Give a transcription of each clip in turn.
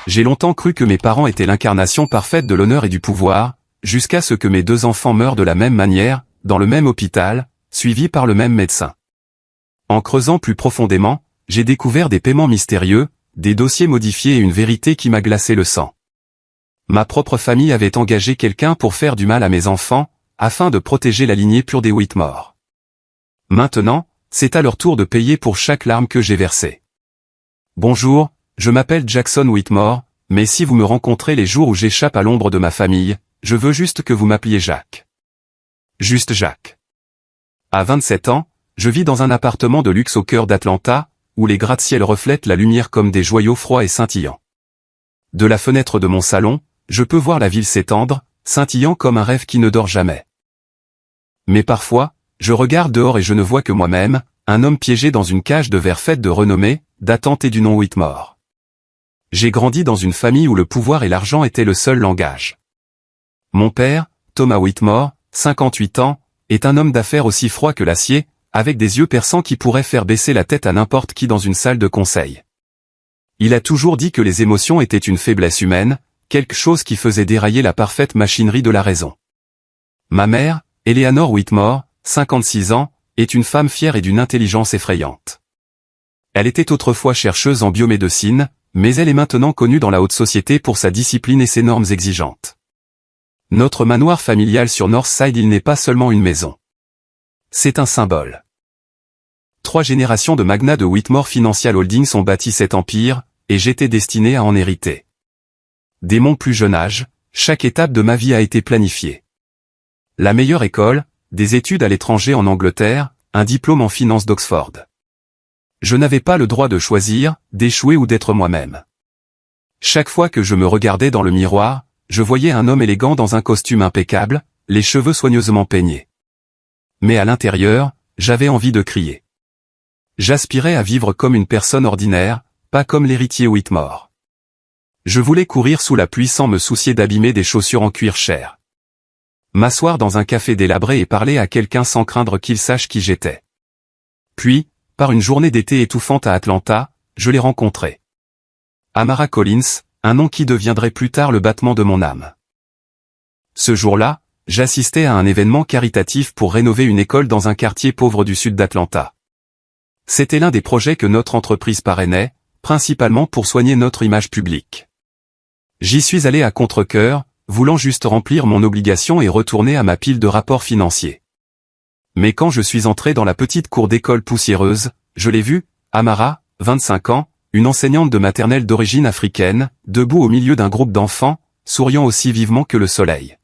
J'ai longtemps cru que mes parents étaient l'incarnation parfaite de l'honneur et du pouvoir, jusqu'à ce que mes 2 enfants meurent de la même manière, dans le même hôpital, suivis par le même médecin. En creusant plus profondément, j'ai découvert des paiements mystérieux, des dossiers modifiés et une vérité qui m'a glacé le sang. Ma propre famille avait engagé quelqu'un pour faire du mal à mes enfants, afin de protéger la lignée pure des Whitmore. Maintenant, c'est à leur tour de payer pour chaque larme que j'ai versée. Bonjour, je m'appelle Jackson Whitmore, mais si vous me rencontrez les jours où j'échappe à l'ombre de ma famille, je veux juste que vous m'appeliez Jacques. Juste Jacques. À 27 ans, je vis dans un appartement de luxe au cœur d'Atlanta, où les gratte-ciel reflètent la lumière comme des joyaux froids et scintillants. De la fenêtre de mon salon, je peux voir la ville s'étendre, scintillant comme un rêve qui ne dort jamais. Mais parfois, je regarde dehors et je ne vois que moi-même, un homme piégé dans une cage de verre faite de renommée, d'attente et du nom Whitmore. J'ai grandi dans une famille où le pouvoir et l'argent étaient le seul langage. Mon père, Thomas Whitmore, 58 ans, est un homme d'affaires aussi froid que l'acier, avec des yeux perçants qui pourraient faire baisser la tête à n'importe qui dans une salle de conseil. Il a toujours dit que les émotions étaient une faiblesse humaine, quelque chose qui faisait dérailler la parfaite machinerie de la raison. Ma mère, Eleanor Whitmore, 56 ans, est une femme fière et d'une intelligence effrayante. Elle était autrefois chercheuse en biomédecine, mais elle est maintenant connue dans la haute société pour sa discipline et ses normes exigeantes. Notre manoir familial sur Northside, il n'est pas seulement une maison. C'est un symbole. 3 générations de magnats de Whitmore Financial Holdings ont bâti cet empire, et j'étais destiné à en hériter. Dès mon plus jeune âge, chaque étape de ma vie a été planifiée. La meilleure école, des études à l'étranger en Angleterre, un diplôme en finance d'Oxford. Je n'avais pas le droit de choisir, d'échouer ou d'être moi-même. Chaque fois que je me regardais dans le miroir, je voyais un homme élégant dans un costume impeccable, les cheveux soigneusement peignés. Mais à l'intérieur, j'avais envie de crier. J'aspirais à vivre comme une personne ordinaire, pas comme l'héritier Whitmore. Je voulais courir sous la pluie sans me soucier d'abîmer des chaussures en cuir cher. M'asseoir dans un café délabré et parler à quelqu'un sans craindre qu'il sache qui j'étais. Puis, par une journée d'été étouffante à Atlanta, je l'ai rencontré. Amara Collins, un nom qui deviendrait plus tard le battement de mon âme. Ce jour-là, j'assistais à un événement caritatif pour rénover une école dans un quartier pauvre du sud d'Atlanta. C'était l'un des projets que notre entreprise parrainait, principalement pour soigner notre image publique. J'y suis allé à contre-cœur, voulant juste remplir mon obligation et retourner à ma pile de rapports financiers. Mais quand je suis entré dans la petite cour d'école poussiéreuse, je l'ai vue, Amara, 25 ans, une enseignante de maternelle d'origine africaine, debout au milieu d'un groupe d'enfants, souriant aussi vivement que le soleil.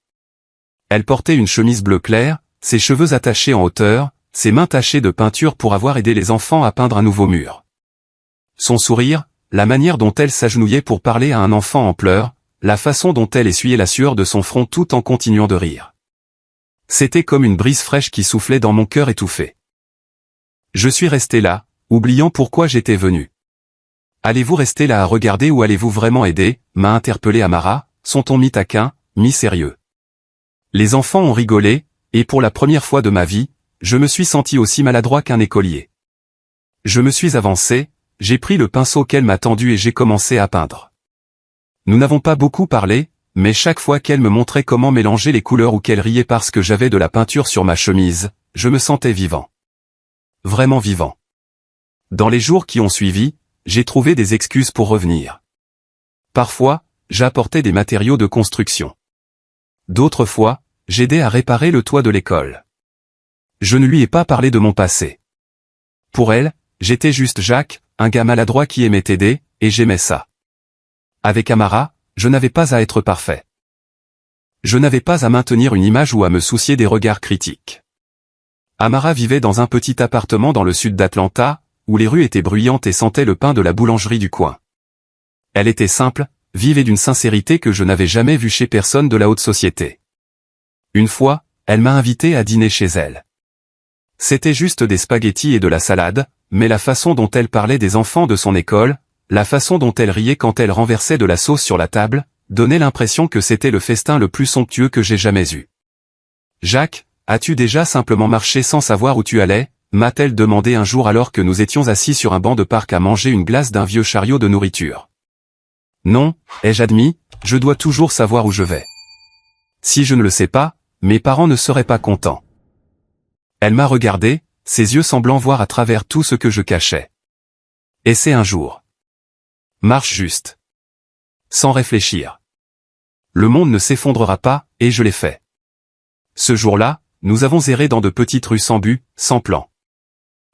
Elle portait une chemise bleu clair, ses cheveux attachés en hauteur, ses mains tachées de peinture pour avoir aidé les enfants à peindre un nouveau mur. Son sourire, la manière dont elle s'agenouillait pour parler à un enfant en pleurs, la façon dont elle essuyait la sueur de son front tout en continuant de rire. C'était comme une brise fraîche qui soufflait dans mon cœur étouffé. Je suis resté là, oubliant pourquoi j'étais venu. Allez-vous rester là à regarder ou allez-vous vraiment aider, m'a interpellé Amara, son ton mi-taquin, mi-sérieux. Les enfants ont rigolé, et pour la première fois de ma vie, je me suis senti aussi maladroit qu'un écolier. Je me suis avancé, j'ai pris le pinceau qu'elle m'a tendu et j'ai commencé à peindre. Nous n'avons pas beaucoup parlé, mais chaque fois qu'elle me montrait comment mélanger les couleurs ou qu'elle riait parce que j'avais de la peinture sur ma chemise, je me sentais vivant. Vraiment vivant. Dans les jours qui ont suivi, j'ai trouvé des excuses pour revenir. Parfois, j'apportais des matériaux de construction. D'autres fois, j'aidais à réparer le toit de l'école. Je ne lui ai pas parlé de mon passé. Pour elle, j'étais juste Jacques, un gars maladroit qui aimait aider, et j'aimais ça. Avec Amara, je n'avais pas à être parfait. Je n'avais pas à maintenir une image ou à me soucier des regards critiques. Amara vivait dans un petit appartement dans le sud d'Atlanta, où les rues étaient bruyantes et sentaient le pain de la boulangerie du coin. Elle était simple, vive et d'une sincérité que je n'avais jamais vue chez personne de la haute société. Une fois, elle m'a invité à dîner chez elle. C'était juste des spaghettis et de la salade, mais la façon dont elle parlait des enfants de son école, la façon dont elle riait quand elle renversait de la sauce sur la table, donnait l'impression que c'était le festin le plus somptueux que j'ai jamais eu. « Jacques, as-tu déjà simplement marché sans savoir où tu allais ?» m'a-t-elle demandé un jour alors que nous étions assis sur un banc de parc à manger une glace d'un vieux chariot de nourriture. Non, ai-je admis, je dois toujours savoir où je vais. Si je ne le sais pas, mes parents ne seraient pas contents. Elle m'a regardé, ses yeux semblant voir à travers tout ce que je cachais. Essaie un jour. Marche juste. Sans réfléchir. Le monde ne s'effondrera pas, et je l'ai fait. Ce jour-là, nous avons erré dans de petites rues sans but, sans plan.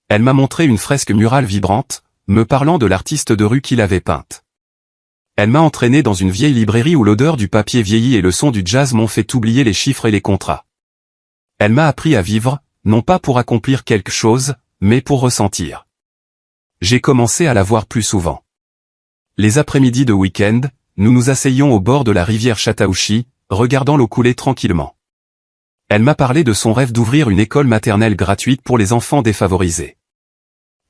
Elle m'a montré une fresque murale vibrante, me parlant de l'artiste de rue qui l'avait peinte. Elle m'a entraîné dans une vieille librairie où l'odeur du papier vieilli et le son du jazz m'ont fait oublier les chiffres et les contrats. Elle m'a appris à vivre, non pas pour accomplir quelque chose, mais pour ressentir. J'ai commencé à la voir plus souvent. Les après-midi de week-end, nous nous asseyions au bord de la rivière Chattahoochee, regardant l'eau couler tranquillement. Elle m'a parlé de son rêve d'ouvrir une école maternelle gratuite pour les enfants défavorisés.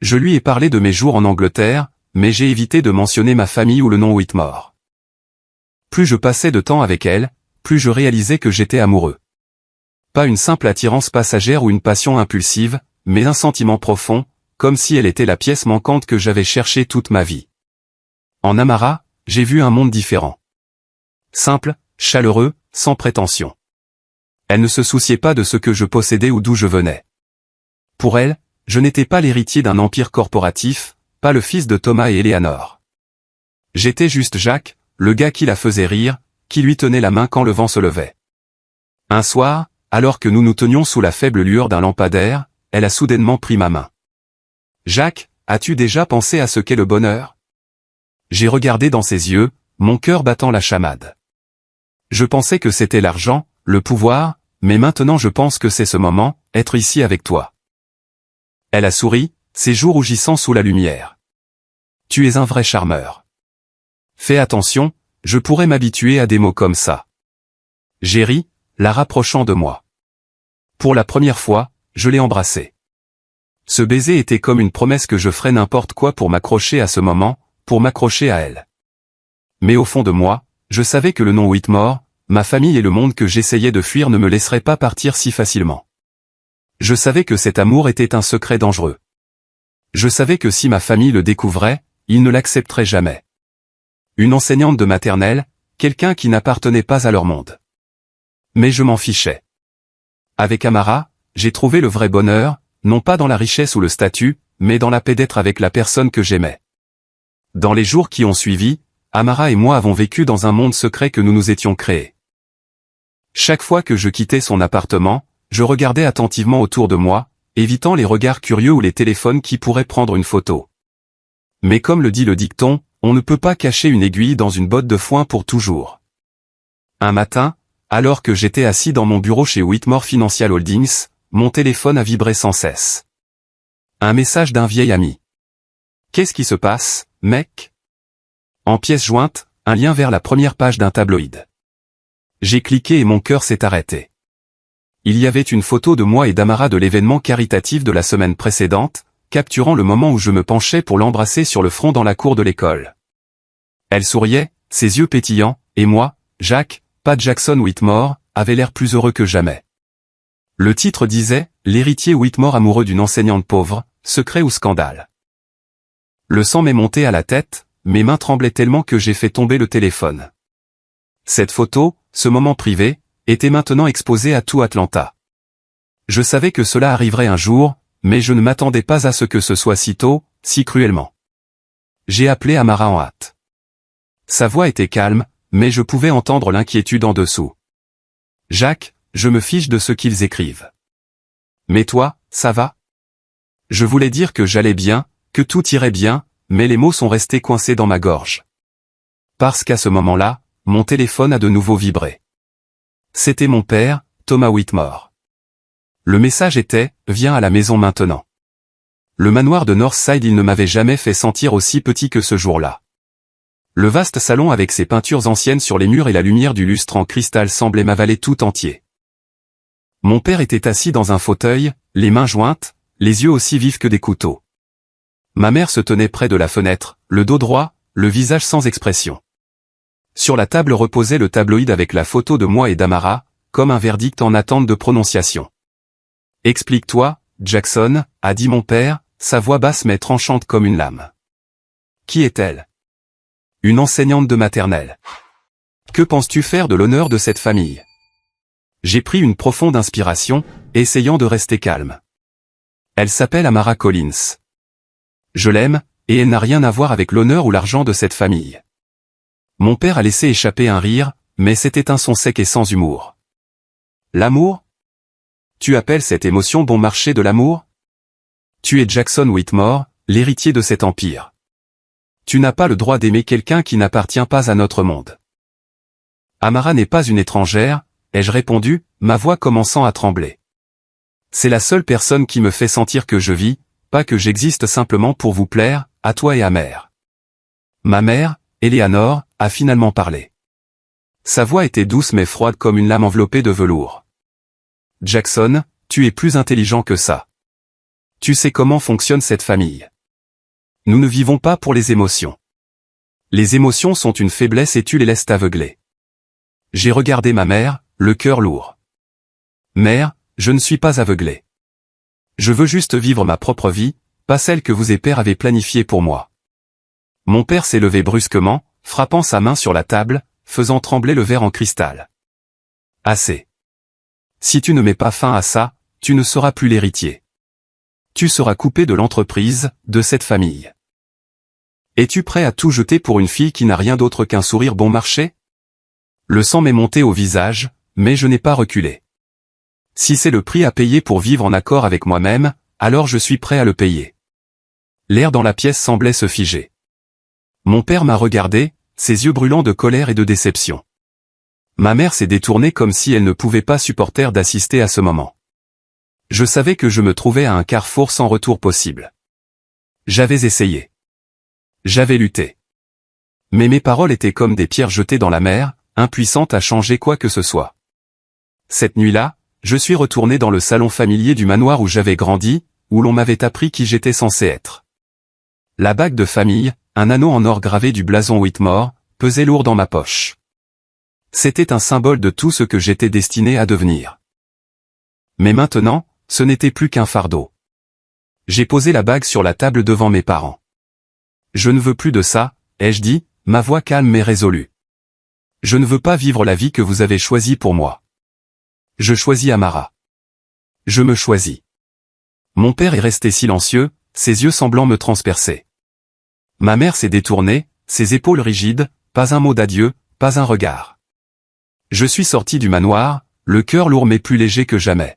Je lui ai parlé de mes jours en Angleterre, mais j'ai évité de mentionner ma famille ou le nom Whitmore. Plus je passais de temps avec elle, plus je réalisais que j'étais amoureux. Pas une simple attirance passagère ou une passion impulsive, mais un sentiment profond, comme si elle était la pièce manquante que j'avais cherchée toute ma vie. En Amara, j'ai vu un monde différent. Simple, chaleureux, sans prétention. Elle ne se souciait pas de ce que je possédais ou d'où je venais. Pour elle, je n'étais pas l'héritier d'un empire corporatif, pas le fils de Thomas et Eleanor. J'étais juste Jacques, le gars qui la faisait rire, qui lui tenait la main quand le vent se levait. Un soir, alors que nous nous tenions sous la faible lueur d'un lampadaire, elle a soudainement pris ma main. « Jacques, as-tu déjà pensé à ce qu'est le bonheur ?» J'ai regardé dans ses yeux, mon cœur battant la chamade. Je pensais que c'était l'argent, le pouvoir, mais maintenant je pense que c'est ce moment, être ici avec toi. Elle a souri, ses joues rougissant sous la lumière. Tu es un vrai charmeur. Fais attention, je pourrais m'habituer à des mots comme ça. J'ai ri, la rapprochant de moi. Pour la première fois, je l'ai embrassée. Ce baiser était comme une promesse que je ferais n'importe quoi pour m'accrocher à ce moment, pour m'accrocher à elle. Mais au fond de moi, je savais que le nom Whitmore, ma famille et le monde que j'essayais de fuir ne me laisseraient pas partir si facilement. Je savais que cet amour était un secret dangereux. Je savais que si ma famille le découvrait, ils ne l'accepteraient jamais. Une enseignante de maternelle, quelqu'un qui n'appartenait pas à leur monde. Mais je m'en fichais. Avec Amara, j'ai trouvé le vrai bonheur, non pas dans la richesse ou le statut, mais dans la paix d'être avec la personne que j'aimais. Dans les jours qui ont suivi, Amara et moi avons vécu dans un monde secret que nous nous étions créés. Chaque fois que je quittais son appartement, je regardais attentivement autour de moi, évitant les regards curieux ou les téléphones qui pourraient prendre une photo. Mais comme le dit le dicton, on ne peut pas cacher une aiguille dans une botte de foin pour toujours. Un matin, alors que j'étais assis dans mon bureau chez Whitmore Financial Holdings, mon téléphone a vibré sans cesse. Un message d'un vieil ami. « Qu'est-ce qui se passe, mec ?» En pièce jointe, un lien vers la première page d'un tabloïd. J'ai cliqué et mon cœur s'est arrêté. Il y avait une photo de moi et d'Amara de l'événement caritatif de la semaine précédente, capturant le moment où je me penchais pour l'embrasser sur le front dans la cour de l'école. Elle souriait, ses yeux pétillants, et moi, Jacques, Pat Jackson Whitmore, avait l'air plus heureux que jamais. Le titre disait « L'héritier Whitmore amoureux d'une enseignante pauvre, secret ou scandale ». Le sang m'est monté à la tête, mes mains tremblaient tellement que j'ai fait tomber le téléphone. Cette photo, ce moment privé, était maintenant exposé à tout Atlanta. Je savais que cela arriverait un jour, mais je ne m'attendais pas à ce que ce soit si tôt, si cruellement. J'ai appelé Amara en hâte. Sa voix était calme, mais je pouvais entendre l'inquiétude en dessous. « Jacques, je me fiche de ce qu'ils écrivent. Mais toi, ça va ?» Je voulais dire que j'allais bien, que tout irait bien, mais les mots sont restés coincés dans ma gorge. Parce qu'à ce moment-là, mon téléphone a de nouveau vibré. C'était mon père, Thomas Whitmore. Le message était « Viens à la maison maintenant ». Le manoir de Northside, il ne m'avait jamais fait sentir aussi petit que ce jour-là. Le vaste salon avec ses peintures anciennes sur les murs et la lumière du lustre en cristal semblait m'avaler tout entier. Mon père était assis dans un fauteuil, les mains jointes, les yeux aussi vifs que des couteaux. Ma mère se tenait près de la fenêtre, le dos droit, le visage sans expression. Sur la table reposait le tabloïd avec la photo de moi et d'Amara, comme un verdict en attente de prononciation. « Explique-toi, Jackson, » a dit mon père, sa voix basse mais tranchante comme une lame. « Qui est-elle » Une enseignante de maternelle. Que penses-tu faire de l'honneur de cette famille? J'ai pris une profonde inspiration, essayant de rester calme. Elle s'appelle Amara Collins. Je l'aime, et elle n'a rien à voir avec l'honneur ou l'argent de cette famille. Mon père a laissé échapper un rire, mais c'était un son sec et sans humour. L'amour? Tu appelles cette émotion bon marché de l'amour? Tu es Jackson Whitmore, l'héritier de cet empire. Tu n'as pas le droit d'aimer quelqu'un qui n'appartient pas à notre monde. Amara n'est pas une étrangère, ai-je répondu, ma voix commençant à trembler. C'est la seule personne qui me fait sentir que je vis, pas que j'existe simplement pour vous plaire, à toi et à mère. Ma mère, Eleanor, a finalement parlé. Sa voix était douce mais froide comme une lame enveloppée de velours. Jackson, tu es plus intelligent que ça. Tu sais comment fonctionne cette famille. Nous ne vivons pas pour les émotions. Les émotions sont une faiblesse et tu les laisses t'aveugler. J'ai regardé ma mère, le cœur lourd. Mère, je ne suis pas aveuglé. Je veux juste vivre ma propre vie, pas celle que vous et père avez planifiée pour moi. Mon père s'est levé brusquement, frappant sa main sur la table, faisant trembler le verre en cristal. Assez. Si tu ne mets pas fin à ça, tu ne seras plus l'héritier. Tu seras coupé de l'entreprise, de cette famille. Es-tu prêt à tout jeter pour une fille qui n'a rien d'autre qu'un sourire bon marché? Le sang m'est monté au visage, mais je n'ai pas reculé. Si c'est le prix à payer pour vivre en accord avec moi-même, alors je suis prêt à le payer. L'air dans la pièce semblait se figer. Mon père m'a regardé, ses yeux brûlants de colère et de déception. Ma mère s'est détournée comme si elle ne pouvait pas supporter d'assister à ce moment. Je savais que je me trouvais à un carrefour sans retour possible. J'avais essayé. J'avais lutté. Mais mes paroles étaient comme des pierres jetées dans la mer, impuissantes à changer quoi que ce soit. Cette nuit-là, je suis retourné dans le salon familier du manoir où j'avais grandi, où l'on m'avait appris qui j'étais censé être. La bague de famille, un anneau en or gravé du blason Whitmore, pesait lourd dans ma poche. C'était un symbole de tout ce que j'étais destiné à devenir. Mais maintenant, ce n'était plus qu'un fardeau. J'ai posé la bague sur la table devant mes parents. Je ne veux plus de ça, ai-je dit, ma voix calme mais résolue. Je ne veux pas vivre la vie que vous avez choisie pour moi. Je choisis Amara. Je me choisis. Mon père est resté silencieux, ses yeux semblant me transpercer. Ma mère s'est détournée, ses épaules rigides, pas un mot d'adieu, pas un regard. Je suis sorti du manoir, le cœur lourd mais plus léger que jamais.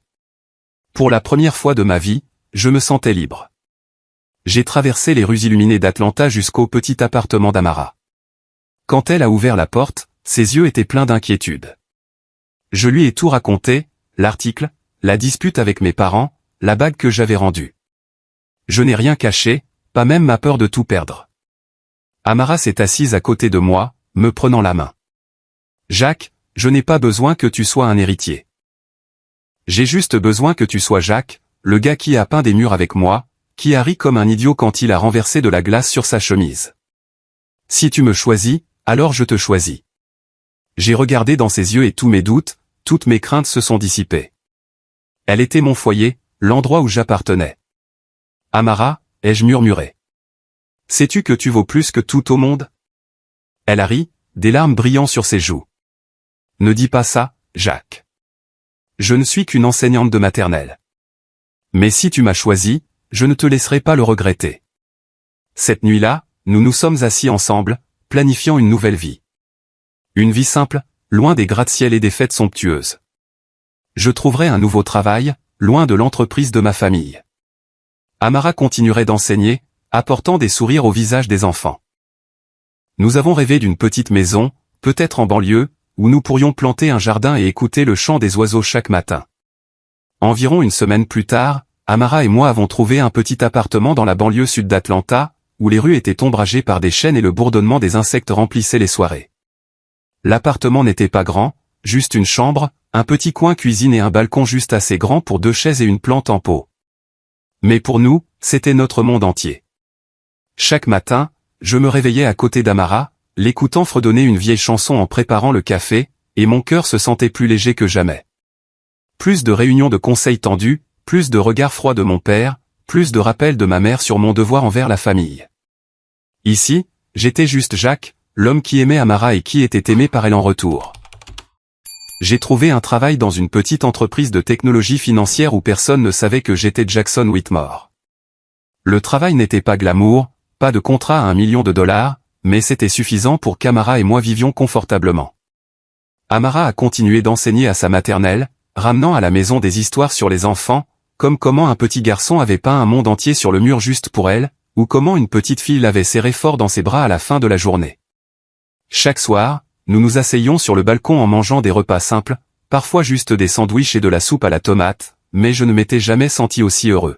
Pour la première fois de ma vie, je me sentais libre. J'ai traversé les rues illuminées d'Atlanta jusqu'au petit appartement d'Amara. Quand elle a ouvert la porte, ses yeux étaient pleins d'inquiétude. Je lui ai tout raconté, l'article, la dispute avec mes parents, la bague que j'avais rendue. Je n'ai rien caché, pas même ma peur de tout perdre. Amara s'est assise à côté de moi, me prenant la main. Jacques, je n'ai pas besoin que tu sois un héritier. J'ai juste besoin que tu sois Jacques, le gars qui a peint des murs avec moi, qui a ri comme un idiot quand il a renversé de la glace sur sa chemise. Si tu me choisis, alors je te choisis. J'ai regardé dans ses yeux et tous mes doutes, toutes mes craintes se sont dissipées. Elle était mon foyer, l'endroit où j'appartenais. Amara, ai-je murmuré. Sais-tu que tu vaux plus que tout au monde? Elle a ri, des larmes brillant sur ses joues. Ne dis pas ça, Jacques. Je ne suis qu'une enseignante de maternelle. Mais si tu m'as choisi, je ne te laisserai pas le regretter. Cette nuit-là, nous nous sommes assis ensemble, planifiant une nouvelle vie. Une vie simple, loin des gratte-ciel et des fêtes somptueuses. Je trouverai un nouveau travail, loin de l'entreprise de ma famille. Amara continuerait d'enseigner, apportant des sourires au visage des enfants. Nous avons rêvé d'une petite maison, peut-être en banlieue, où nous pourrions planter un jardin et écouter le chant des oiseaux chaque matin. Environ une semaine plus tard, Amara et moi avons trouvé un petit appartement dans la banlieue sud d'Atlanta, où les rues étaient ombragées par des chênes et le bourdonnement des insectes remplissait les soirées. L'appartement n'était pas grand, juste une chambre, un petit coin cuisine et un balcon juste assez grand pour 2 chaises et une plante en pot. Mais pour nous, c'était notre monde entier. Chaque matin, je me réveillais à côté d'Amara, l'écoutant fredonner une vieille chanson en préparant le café, et mon cœur se sentait plus léger que jamais. Plus de réunions de conseils tendus, plus de regards froids de mon père, plus de rappels de ma mère sur mon devoir envers la famille. Ici, j'étais juste Jacques, l'homme qui aimait Amara et qui était aimé par elle en retour. J'ai trouvé un travail dans une petite entreprise de technologie financière où personne ne savait que j'étais Jackson Whitmore. Le travail n'était pas glamour, pas de contrat à $1 million, mais c'était suffisant pour qu'Amara et moi vivions confortablement. Amara a continué d'enseigner à sa maternelle, ramenant à la maison des histoires sur les enfants, comme comment un petit garçon avait peint un monde entier sur le mur juste pour elle, ou comment une petite fille l'avait serré fort dans ses bras à la fin de la journée. Chaque soir, nous nous asseyions sur le balcon en mangeant des repas simples, parfois juste des sandwichs et de la soupe à la tomate, mais je ne m'étais jamais senti aussi heureux.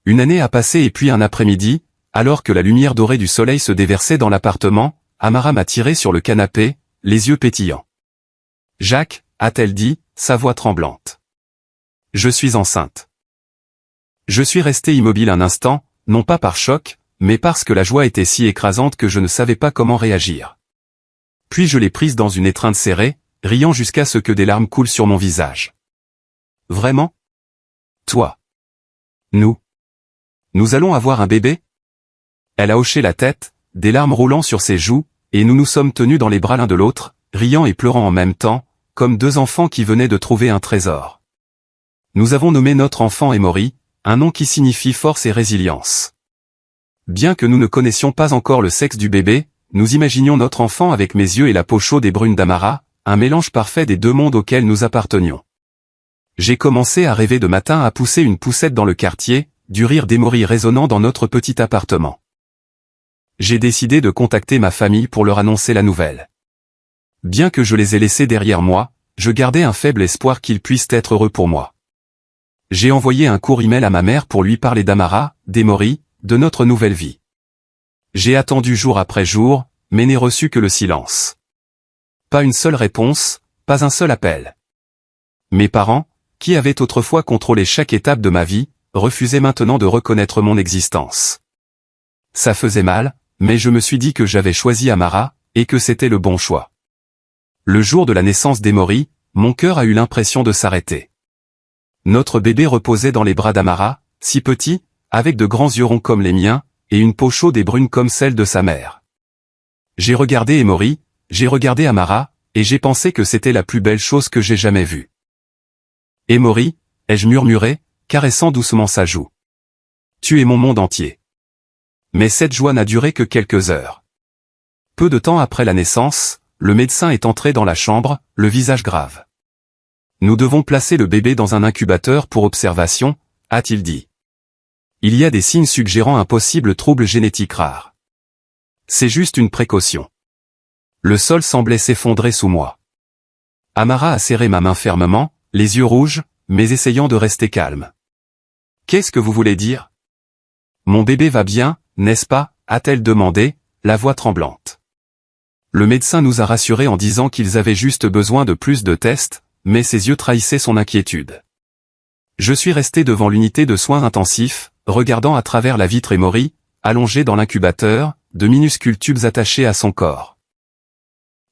Une année a passé et puis un après-midi, alors que la lumière dorée du soleil se déversait dans l'appartement, Amara m'a tiré sur le canapé, les yeux pétillants. « Jacques » a-t-elle dit, sa voix tremblante. « Je suis enceinte. » Je suis resté immobile un instant, non pas par choc, mais parce que la joie était si écrasante que je ne savais pas comment réagir. Puis je l'ai prise dans une étreinte serrée, riant jusqu'à ce que des larmes coulent sur mon visage. « Vraiment ? Toi ? Nous allons avoir un bébé ? » Elle a hoché la tête, des larmes roulant sur ses joues, et nous nous sommes tenus dans les bras l'un de l'autre, riant et pleurant en même temps, comme deux enfants qui venaient de trouver un trésor. Nous avons nommé notre enfant Emory, un nom qui signifie force et résilience. Bien que nous ne connaissions pas encore le sexe du bébé, nous imaginions notre enfant avec mes yeux et la peau chaude et brune d'Amara, un mélange parfait des deux mondes auxquels nous appartenions. J'ai commencé à rêver de matin à pousser une poussette dans le quartier, du rire d'Emory résonnant dans notre petit appartement. J'ai décidé de contacter ma famille pour leur annoncer la nouvelle. Bien que je les ai laissés derrière moi, je gardais un faible espoir qu'ils puissent être heureux pour moi. J'ai envoyé un court email à ma mère pour lui parler d'Amara, d'Emory, de notre nouvelle vie. J'ai attendu jour après jour, mais n'ai reçu que le silence. Pas une seule réponse, pas un seul appel. Mes parents, qui avaient autrefois contrôlé chaque étape de ma vie, refusaient maintenant de reconnaître mon existence. Ça faisait mal, mais je me suis dit que j'avais choisi Amara, et que c'était le bon choix. Le jour de la naissance d'Emory, mon cœur a eu l'impression de s'arrêter. Notre bébé reposait dans les bras d'Amara, si petit, avec de grands yeux ronds comme les miens, et une peau chaude et brune comme celle de sa mère. J'ai regardé Emory, j'ai regardé Amara, et j'ai pensé que c'était la plus belle chose que j'ai jamais vue. Emory, ai-je murmuré, caressant doucement sa joue. Tu es mon monde entier. Mais cette joie n'a duré que quelques heures. Peu de temps après la naissance, le médecin est entré dans la chambre, le visage grave. Nous devons placer le bébé dans un incubateur pour observation, a-t-il dit. Il y a des signes suggérant un possible trouble génétique rare. C'est juste une précaution. Le sol semblait s'effondrer sous moi. Amara a serré ma main fermement, les yeux rouges, mais essayant de rester calme. Qu'est-ce que vous voulez dire ? Mon bébé va bien, n'est-ce pas ? A-t-elle demandé, la voix tremblante. Le médecin nous a rassurés en disant qu'ils avaient juste besoin de plus de tests, mais ses yeux trahissaient son inquiétude. Je suis resté devant l'unité de soins intensifs, regardant à travers la vitre Emory, allongé dans l'incubateur, de minuscules tubes attachés à son corps.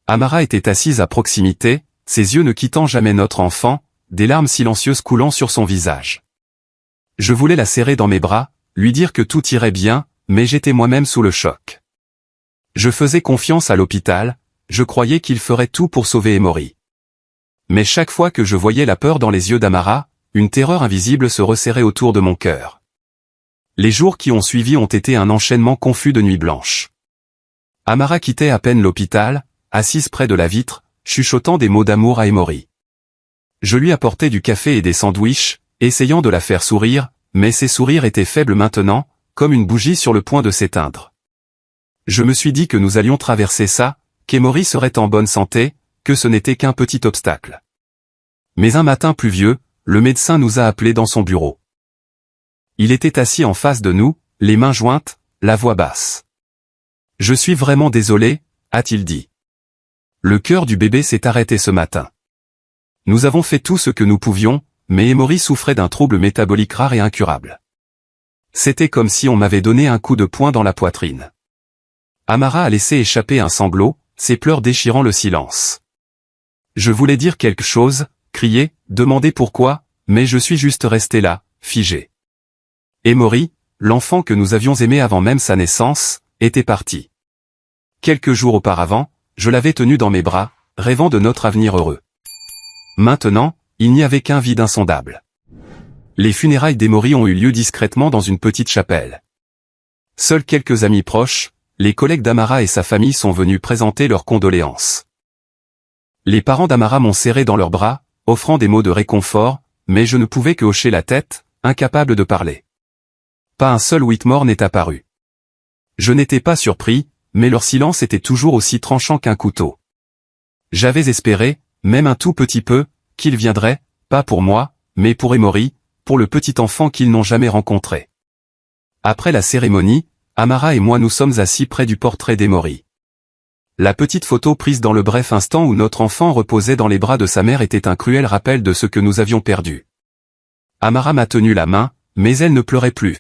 Amara était assise à proximité, ses yeux ne quittant jamais notre enfant, des larmes silencieuses coulant sur son visage. Je voulais la serrer dans mes bras, lui dire que tout irait bien, mais j'étais moi-même sous le choc. Je faisais confiance à l'hôpital, je croyais qu'il ferait tout pour sauver Emory. Mais chaque fois que je voyais la peur dans les yeux d'Amara, une terreur invisible se resserrait autour de mon cœur. Les jours qui ont suivi ont été un enchaînement confus de nuits blanches. Amara quittait à peine l'hôpital, assise près de la vitre, chuchotant des mots d'amour à Emory. Je lui apportais du café et des sandwichs, essayant de la faire sourire, mais ses sourires étaient faibles maintenant, comme une bougie sur le point de s'éteindre. Je me suis dit que nous allions traverser ça, qu'Emory serait en bonne santé, que ce n'était qu'un petit obstacle. Mais un matin pluvieux, le médecin nous a appelés dans son bureau. Il était assis en face de nous, les mains jointes, la voix basse. « Je suis vraiment désolé », a-t-il dit. Le cœur du bébé s'est arrêté ce matin. Nous avons fait tout ce que nous pouvions, mais Emory souffrait d'un trouble métabolique rare et incurable. C'était comme si on m'avait donné un coup de poing dans la poitrine. Amara a laissé échapper un sanglot, ses pleurs déchirant le silence. Je voulais dire quelque chose, crier, demander pourquoi, mais je suis juste resté là, figé. Emory, l'enfant que nous avions aimé avant même sa naissance, était parti. quelques jours auparavant, je l'avais tenue dans mes bras, rêvant de notre avenir heureux. Maintenant, il n'y avait qu'un vide insondable. Les funérailles d'Emory ont eu lieu discrètement dans une petite chapelle. Seuls quelques amis proches, les collègues d'Amara et sa famille sont venus présenter leurs condoléances. Les parents d'Amara m'ont serré dans leurs bras, offrant des mots de réconfort, mais je ne pouvais que hocher la tête, incapable de parler. Pas un seul Whitmore n'est apparu. Je n'étais pas surpris, mais leur silence était toujours aussi tranchant qu'un couteau. J'avais espéré, même un tout petit peu, qu'ils viendraient, pas pour moi, mais pour Emory, pour le petit enfant qu'ils n'ont jamais rencontré. Après la cérémonie, Amara et moi nous sommes assis près du portrait d'Emory. La petite photo prise dans le bref instant où notre enfant reposait dans les bras de sa mère était un cruel rappel de ce que nous avions perdu. Amara m'a tenu la main, mais elle ne pleurait plus.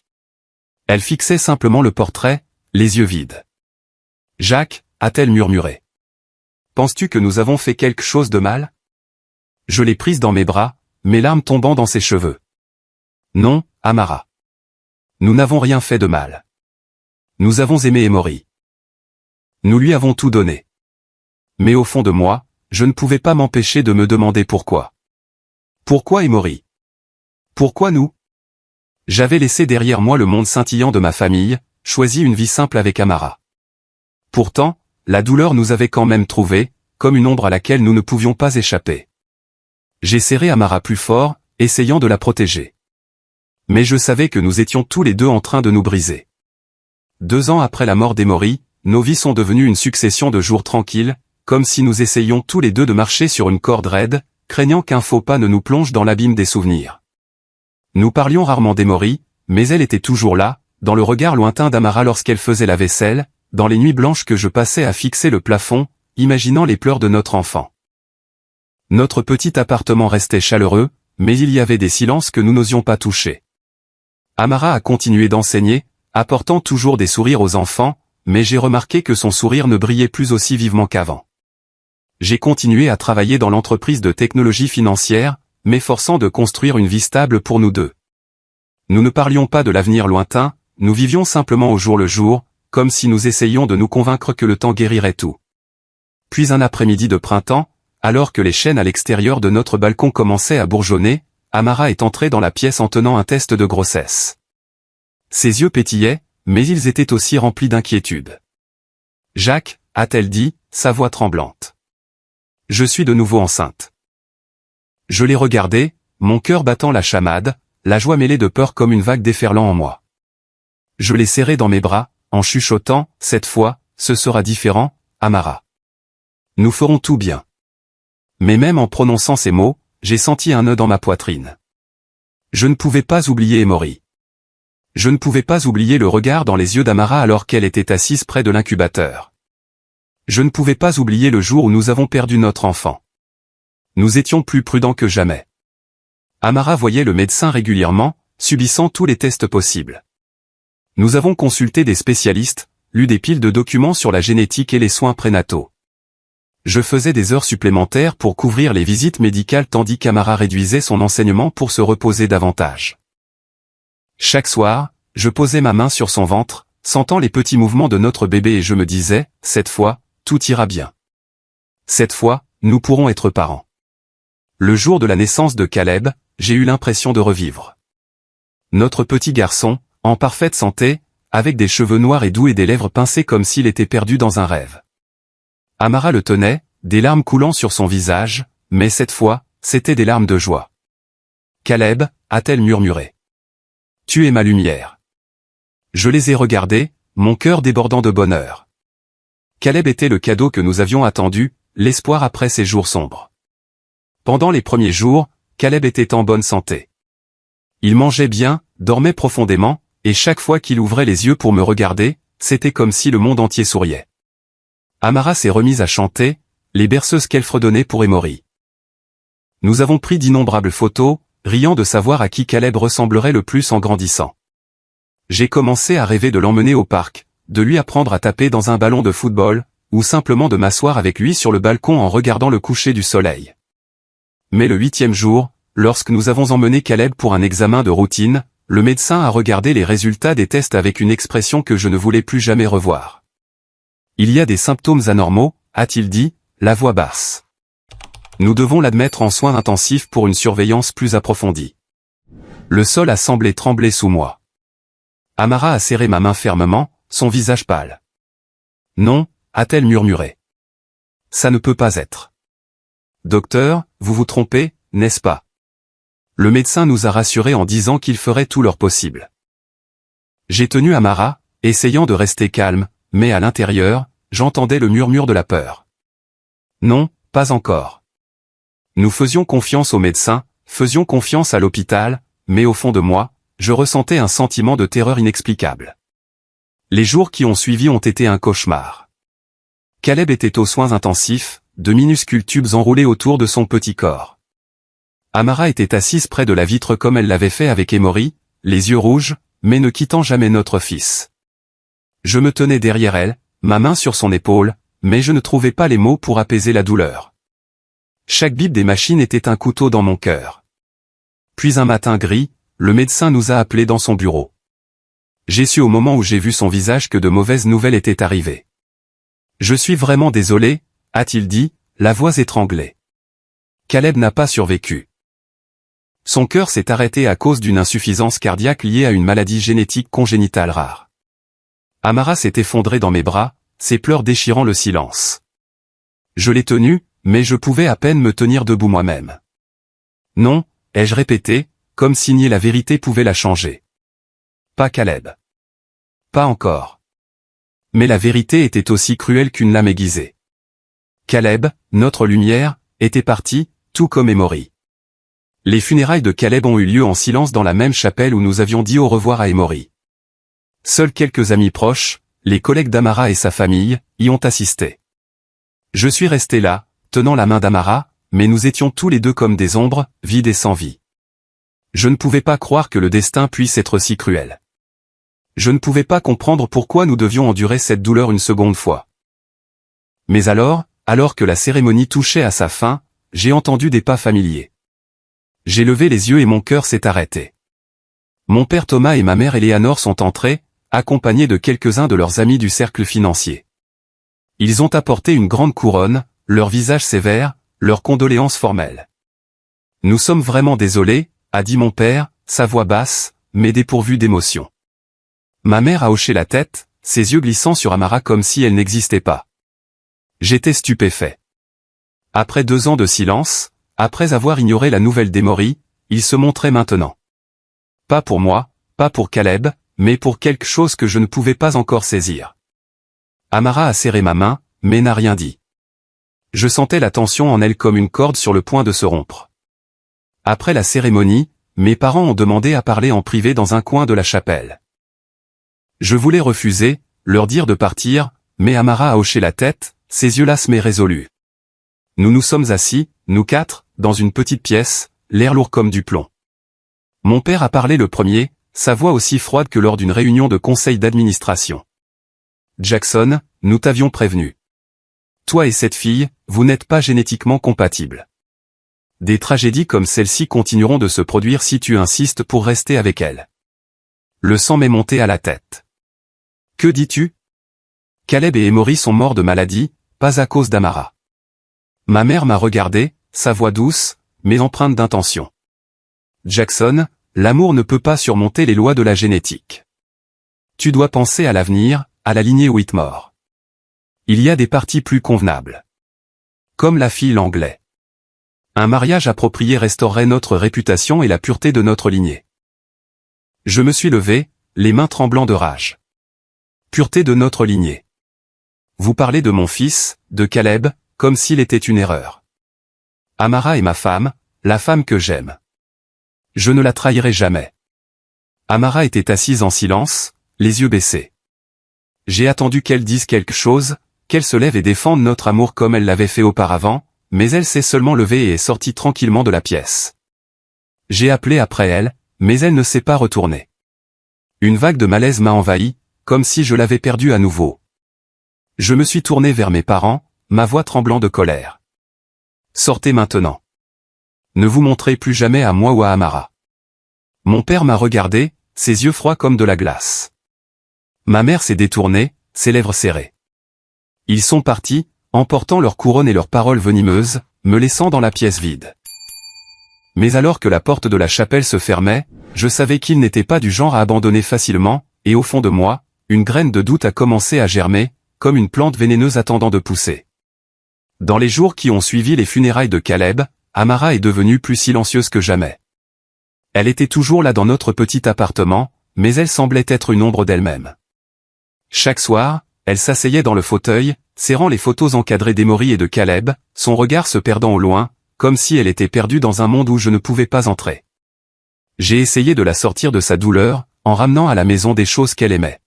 Elle fixait simplement le portrait, les yeux vides. « Jacques » a-t-elle murmuré. « Penses-tu que nous avons fait quelque chose de mal ?» Je l'ai prise dans mes bras, mes larmes tombant dans ses cheveux. « Non, Amara. Nous n'avons rien fait de mal. Nous avons aimé Emory. Nous lui avons tout donné. Mais au fond de moi, je ne pouvais pas m'empêcher de me demander pourquoi. Pourquoi Emory? Pourquoi nous? J'avais laissé derrière moi le monde scintillant de ma famille, choisi une vie simple avec Amara. Pourtant, la douleur nous avait quand même trouvés, comme une ombre à laquelle nous ne pouvions pas échapper. J'ai serré Amara plus fort, essayant de la protéger. Mais je savais que nous étions tous les deux en train de nous briser. 2 ans après la mort d'Emory, nos vies sont devenues une succession de jours tranquilles, comme si nous essayions tous les deux de marcher sur une corde raide, craignant qu'un faux pas ne nous plonge dans l'abîme des souvenirs. Nous parlions rarement d'Emory, mais elle était toujours là, dans le regard lointain d'Amara lorsqu'elle faisait la vaisselle, dans les nuits blanches que je passais à fixer le plafond, imaginant les pleurs de notre enfant. Notre petit appartement restait chaleureux, mais il y avait des silences que nous n'osions pas toucher. Amara a continué d'enseigner, apportant toujours des sourires aux enfants, mais j'ai remarqué que son sourire ne brillait plus aussi vivement qu'avant. J'ai continué à travailler dans l'entreprise de technologie financière, m'efforçant de construire une vie stable pour nous deux. Nous ne parlions pas de l'avenir lointain, nous vivions simplement au jour le jour, comme si nous essayions de nous convaincre que le temps guérirait tout. Puis un après-midi de printemps, alors que les chênes à l'extérieur de notre balcon commençaient à bourgeonner, Amara est entrée dans la pièce en tenant un test de grossesse. Ses yeux pétillaient, mais ils étaient aussi remplis d'inquiétude. « Jacques » a-t-elle dit, sa voix tremblante. « Je suis de nouveau enceinte. » Je l'ai regardée, mon cœur battant la chamade, la joie mêlée de peur comme une vague déferlant en moi. Je l'ai serrée dans mes bras, en chuchotant, « Cette fois, ce sera différent, Amara. Nous ferons tout bien. » Mais même en prononçant ces mots, j'ai senti un nœud dans ma poitrine. Je ne pouvais pas oublier Emory. Je ne pouvais pas oublier le regard dans les yeux d'Amara alors qu'elle était assise près de l'incubateur. Je ne pouvais pas oublier le jour où nous avons perdu notre enfant. Nous étions plus prudents que jamais. Amara voyait le médecin régulièrement, subissant tous les tests possibles. Nous avons consulté des spécialistes, lu des piles de documents sur la génétique et les soins prénataux. Je faisais des heures supplémentaires pour couvrir les visites médicales tandis qu'Amara réduisait son enseignement pour se reposer davantage. Chaque soir, je posais ma main sur son ventre, sentant les petits mouvements de notre bébé et je me disais, cette fois, tout ira bien. Cette fois, nous pourrons être parents. Le jour de la naissance de Caleb, j'ai eu l'impression de revivre. Notre petit garçon, en parfaite santé, avec des cheveux noirs et doux et des lèvres pincées comme s'il était perdu dans un rêve. Amara le tenait, des larmes coulant sur son visage, mais cette fois, c'étaient des larmes de joie. « Caleb » a-t-elle murmuré. « Tu es ma lumière. » Je les ai regardés, mon cœur débordant de bonheur. Caleb était le cadeau que nous avions attendu, l'espoir après ces jours sombres. Pendant les premiers jours, Caleb était en bonne santé. Il mangeait bien, dormait profondément, et chaque fois qu'il ouvrait les yeux pour me regarder, c'était comme si le monde entier souriait. Amara s'est remise à chanter, les berceuses qu'elle fredonnait pour Emory. Nous avons pris d'innombrables photos, riant de savoir à qui Caleb ressemblerait le plus en grandissant. J'ai commencé à rêver de l'emmener au parc, de lui apprendre à taper dans un ballon de football, ou simplement de m'asseoir avec lui sur le balcon en regardant le coucher du soleil. Mais le 8e jour, lorsque nous avons emmené Caleb pour un examen de routine, le médecin a regardé les résultats des tests avec une expression que je ne voulais plus jamais revoir. Il y a des symptômes anormaux, a-t-il dit, la voix basse. Nous devons l'admettre en soins intensifs pour une surveillance plus approfondie. Le sol a semblé trembler sous moi. Amara a serré ma main fermement, son visage pâle. Non, a-t-elle murmuré. Ça ne peut pas être. Docteur, vous vous trompez, n'est-ce pas? Le médecin nous a rassurés en disant qu'ils feraient tout leur possible. J'ai tenu Amara, essayant de rester calme, mais à l'intérieur, j'entendais le murmure de la peur. Non, pas encore. Nous faisions confiance aux médecins, faisions confiance à l'hôpital, mais au fond de moi, je ressentais un sentiment de terreur inexplicable. Les jours qui ont suivi ont été un cauchemar. Caleb était aux soins intensifs, de minuscules tubes enroulés autour de son petit corps. Amara était assise près de la vitre comme elle l'avait fait avec Emory, les yeux rouges, mais ne quittant jamais notre fils. Je me tenais derrière elle, ma main sur son épaule, mais je ne trouvais pas les mots pour apaiser la douleur. Chaque bip des machines était un couteau dans mon cœur. Puis un matin gris, le médecin nous a appelés dans son bureau. J'ai su au moment où j'ai vu son visage que de mauvaises nouvelles étaient arrivées. Je suis vraiment désolé, a-t-il dit, la voix étranglée. Caleb n'a pas survécu. Son cœur s'est arrêté à cause d'une insuffisance cardiaque liée à une maladie génétique congénitale rare. Amara s'est effondrée dans mes bras, ses pleurs déchirant le silence. Je l'ai tenue, mais je pouvais à peine me tenir debout moi-même. Non, ai-je répété, comme si nier la vérité pouvait la changer. Pas Caleb. Pas encore. Mais la vérité était aussi cruelle qu'une lame aiguisée. Caleb, notre lumière, était parti, tout comme Emory. Les funérailles de Caleb ont eu lieu en silence dans la même chapelle où nous avions dit au revoir à Emory. Seuls quelques amis proches, les collègues d'Amara et sa famille, y ont assisté. Je suis resté là, tenant la main d'Amara, mais nous étions tous les deux comme des ombres, vides et sans vie. Je ne pouvais pas croire que le destin puisse être si cruel. Je ne pouvais pas comprendre pourquoi nous devions endurer cette douleur une seconde fois. Mais alors que la cérémonie touchait à sa fin, j'ai entendu des pas familiers. J'ai levé les yeux et mon cœur s'est arrêté. Mon père Thomas et ma mère Éléanore sont entrés, accompagnés de quelques-uns de leurs amis du cercle financier. Ils ont apporté une grande couronne, leur visage sévère, leurs condoléances formelles. Nous sommes vraiment désolés, a dit mon père, sa voix basse, mais dépourvue d'émotion. Ma mère a hoché la tête, ses yeux glissant sur Amara comme si elle n'existait pas. J'étais stupéfait. Après 2 ans de silence, après avoir ignoré la nouvelle d'Emory, il se montrait maintenant. Pas pour moi, pas pour Caleb, mais pour quelque chose que je ne pouvais pas encore saisir. Amara a serré ma main, mais n'a rien dit. Je sentais la tension en elle comme une corde sur le point de se rompre. Après la cérémonie, mes parents ont demandé à parler en privé dans un coin de la chapelle. Je voulais refuser, leur dire de partir, mais Amara a hoché la tête, ses yeux lasses mais résolus. Nous nous sommes assis, nous 4, dans une petite pièce, l'air lourd comme du plomb. Mon père a parlé le premier, sa voix aussi froide que lors d'une réunion de conseil d'administration. Jackson, nous t'avions prévenu. Toi et cette fille, vous n'êtes pas génétiquement compatibles. Des tragédies comme celle-ci continueront de se produire si tu insistes pour rester avec elle. Le sang m'est monté à la tête. Que dis-tu? Caleb et Emory sont morts de maladie, pas à cause d'Amara. Ma mère m'a regardé, sa voix douce, mais empreinte d'intention. Jackson, l'amour ne peut pas surmonter les lois de la génétique. Tu dois penser à l'avenir, à la lignée Whitmore. Il y a des parties plus convenables. Comme la fille Langlais. Un mariage approprié restaurerait notre réputation et la pureté de notre lignée. Je me suis levé, les mains tremblant de rage. Pureté de notre lignée. Vous parlez de mon fils, de Caleb, comme s'il était une erreur. Amara est ma femme, la femme que j'aime. Je ne la trahirai jamais. Amara était assise en silence, les yeux baissés. J'ai attendu qu'elle dise quelque chose, qu'elle se lève et défende notre amour comme elle l'avait fait auparavant, mais elle s'est seulement levée et est sortie tranquillement de la pièce. J'ai appelé après elle, mais elle ne s'est pas retournée. Une vague de malaise m'a envahi, comme si je l'avais perdue à nouveau. Je me suis tourné vers mes parents, ma voix tremblant de colère. Sortez maintenant. Ne vous montrez plus jamais à moi ou à Amara. Mon père m'a regardé, ses yeux froids comme de la glace. Ma mère s'est détournée, ses lèvres serrées. Ils sont partis, emportant leurs couronnes et leurs paroles venimeuses, me laissant dans la pièce vide. Mais alors que la porte de la chapelle se fermait, je savais qu'ils n'étaient pas du genre à abandonner facilement, et au fond de moi, une graine de doute a commencé à germer, comme une plante vénéneuse attendant de pousser. Dans les jours qui ont suivi les funérailles de Caleb, Amara est devenue plus silencieuse que jamais. Elle était toujours là dans notre petit appartement, mais elle semblait être une ombre d'elle-même. Chaque soir, elle s'asseyait dans le fauteuil, serrant les photos encadrées d'Emory et de Caleb, son regard se perdant au loin, comme si elle était perdue dans un monde où je ne pouvais pas entrer. J'ai essayé de la sortir de sa douleur, en ramenant à la maison des choses qu'elle aimait.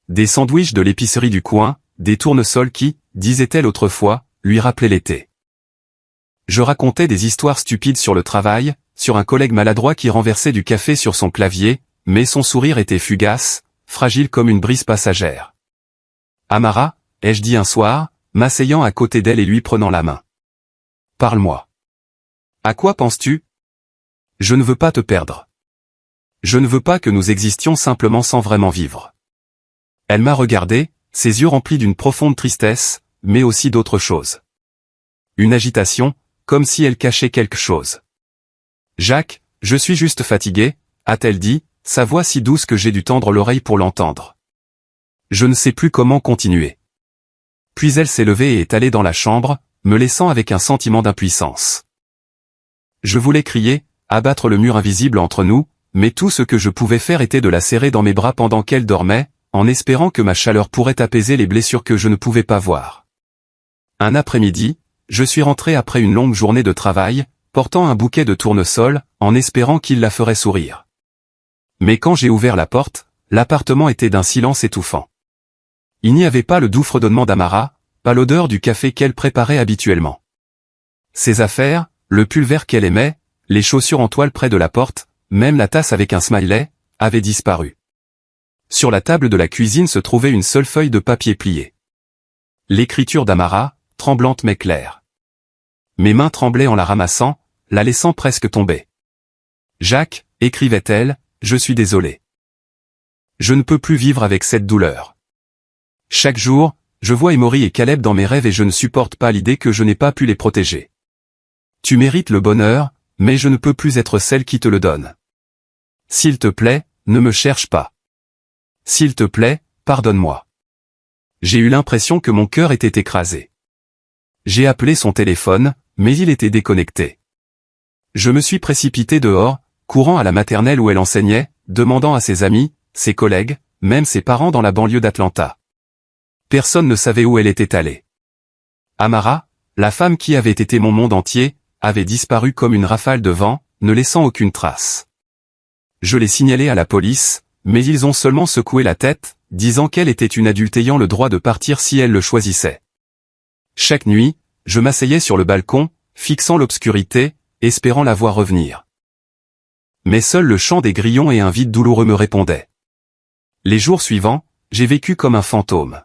Des sandwichs de l'épicerie du coin, des tournesols qui, disait-elle autrefois, lui rappelaient l'été. Je racontais des histoires stupides sur le travail, sur un collègue maladroit qui renversait du café sur son clavier, mais son sourire était fugace, fragile comme une brise passagère. Amara, ai-je dit un soir, m'asseyant à côté d'elle et lui prenant la main. Parle-moi. À quoi penses-tu? Je ne veux pas te perdre. Je ne veux pas que nous existions simplement sans vraiment vivre. Elle m'a regardé, ses yeux remplis d'une profonde tristesse, mais aussi d'autre chose. Une agitation, comme si elle cachait quelque chose. Jacques, je suis juste fatiguée, a-t-elle dit, sa voix si douce que j'ai dû tendre l'oreille pour l'entendre. Je ne sais plus comment continuer. Puis elle s'est levée et est allée dans la chambre, me laissant avec un sentiment d'impuissance. Je voulais crier, abattre le mur invisible entre nous, mais tout ce que je pouvais faire était de la serrer dans mes bras pendant qu'elle dormait, en espérant que ma chaleur pourrait apaiser les blessures que je ne pouvais pas voir. Un après-midi, je suis rentré après une longue journée de travail, portant un bouquet de tournesol, en espérant qu'il la ferait sourire. Mais quand j'ai ouvert la porte, l'appartement était d'un silence étouffant. Il n'y avait pas le doux fredonnement d'Amara, pas l'odeur du café qu'elle préparait habituellement. Ses affaires, le pull vert qu'elle aimait, les chaussures en toile près de la porte, même la tasse avec un smiley, avaient disparu. Sur la table de la cuisine se trouvait une seule feuille de papier pliée. L'écriture d'Amara, tremblante mais claire. Mes mains tremblaient en la ramassant, la laissant presque tomber. Jacques, écrivait-elle, je suis désolée. Je ne peux plus vivre avec cette douleur. Chaque jour, je vois Emory et Caleb dans mes rêves et je ne supporte pas l'idée que je n'ai pas pu les protéger. Tu mérites le bonheur, mais je ne peux plus être celle qui te le donne. S'il te plaît, ne me cherche pas. S'il te plaît, pardonne-moi. J'ai eu l'impression que mon cœur était écrasé. J'ai appelé son téléphone, mais il était déconnecté. Je me suis précipité dehors, courant à la maternelle où elle enseignait, demandant à ses amis, ses collègues, même ses parents dans la banlieue d'Atlanta. Personne ne savait où elle était allée. Amara, la femme qui avait été mon monde entier, avait disparu comme une rafale de vent, ne laissant aucune trace. Je l'ai signalé à la police, mais ils ont seulement secoué la tête, disant qu'elle était une adulte ayant le droit de partir si elle le choisissait. Chaque nuit, je m'asseyais sur le balcon, fixant l'obscurité, espérant la voir revenir. Mais seul le chant des grillons et un vide douloureux me répondaient. Les jours suivants, j'ai vécu comme un fantôme.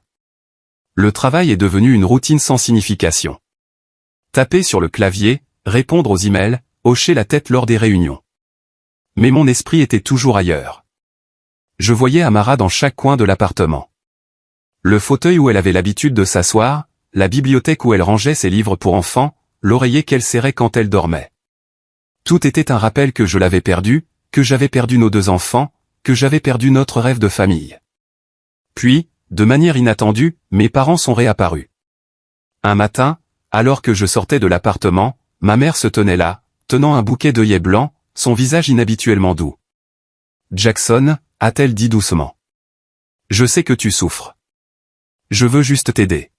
Le travail est devenu une routine sans signification. Taper sur le clavier, répondre aux emails, hocher la tête lors des réunions. Mais mon esprit était toujours ailleurs. Je voyais Amara dans chaque coin de l'appartement. Le fauteuil où elle avait l'habitude de s'asseoir, la bibliothèque où elle rangeait ses livres pour enfants, l'oreiller qu'elle serrait quand elle dormait. Tout était un rappel que je l'avais perdu, que j'avais perdu nos 2 enfants, que j'avais perdu notre rêve de famille. Puis, de manière inattendue, mes parents sont réapparus. Un matin, alors que je sortais de l'appartement, ma mère se tenait là, tenant un bouquet d'œillets blancs, son visage inhabituellement doux. « Jackson », a-t-elle dit doucement. « Je sais que tu souffres. Je veux juste t'aider. »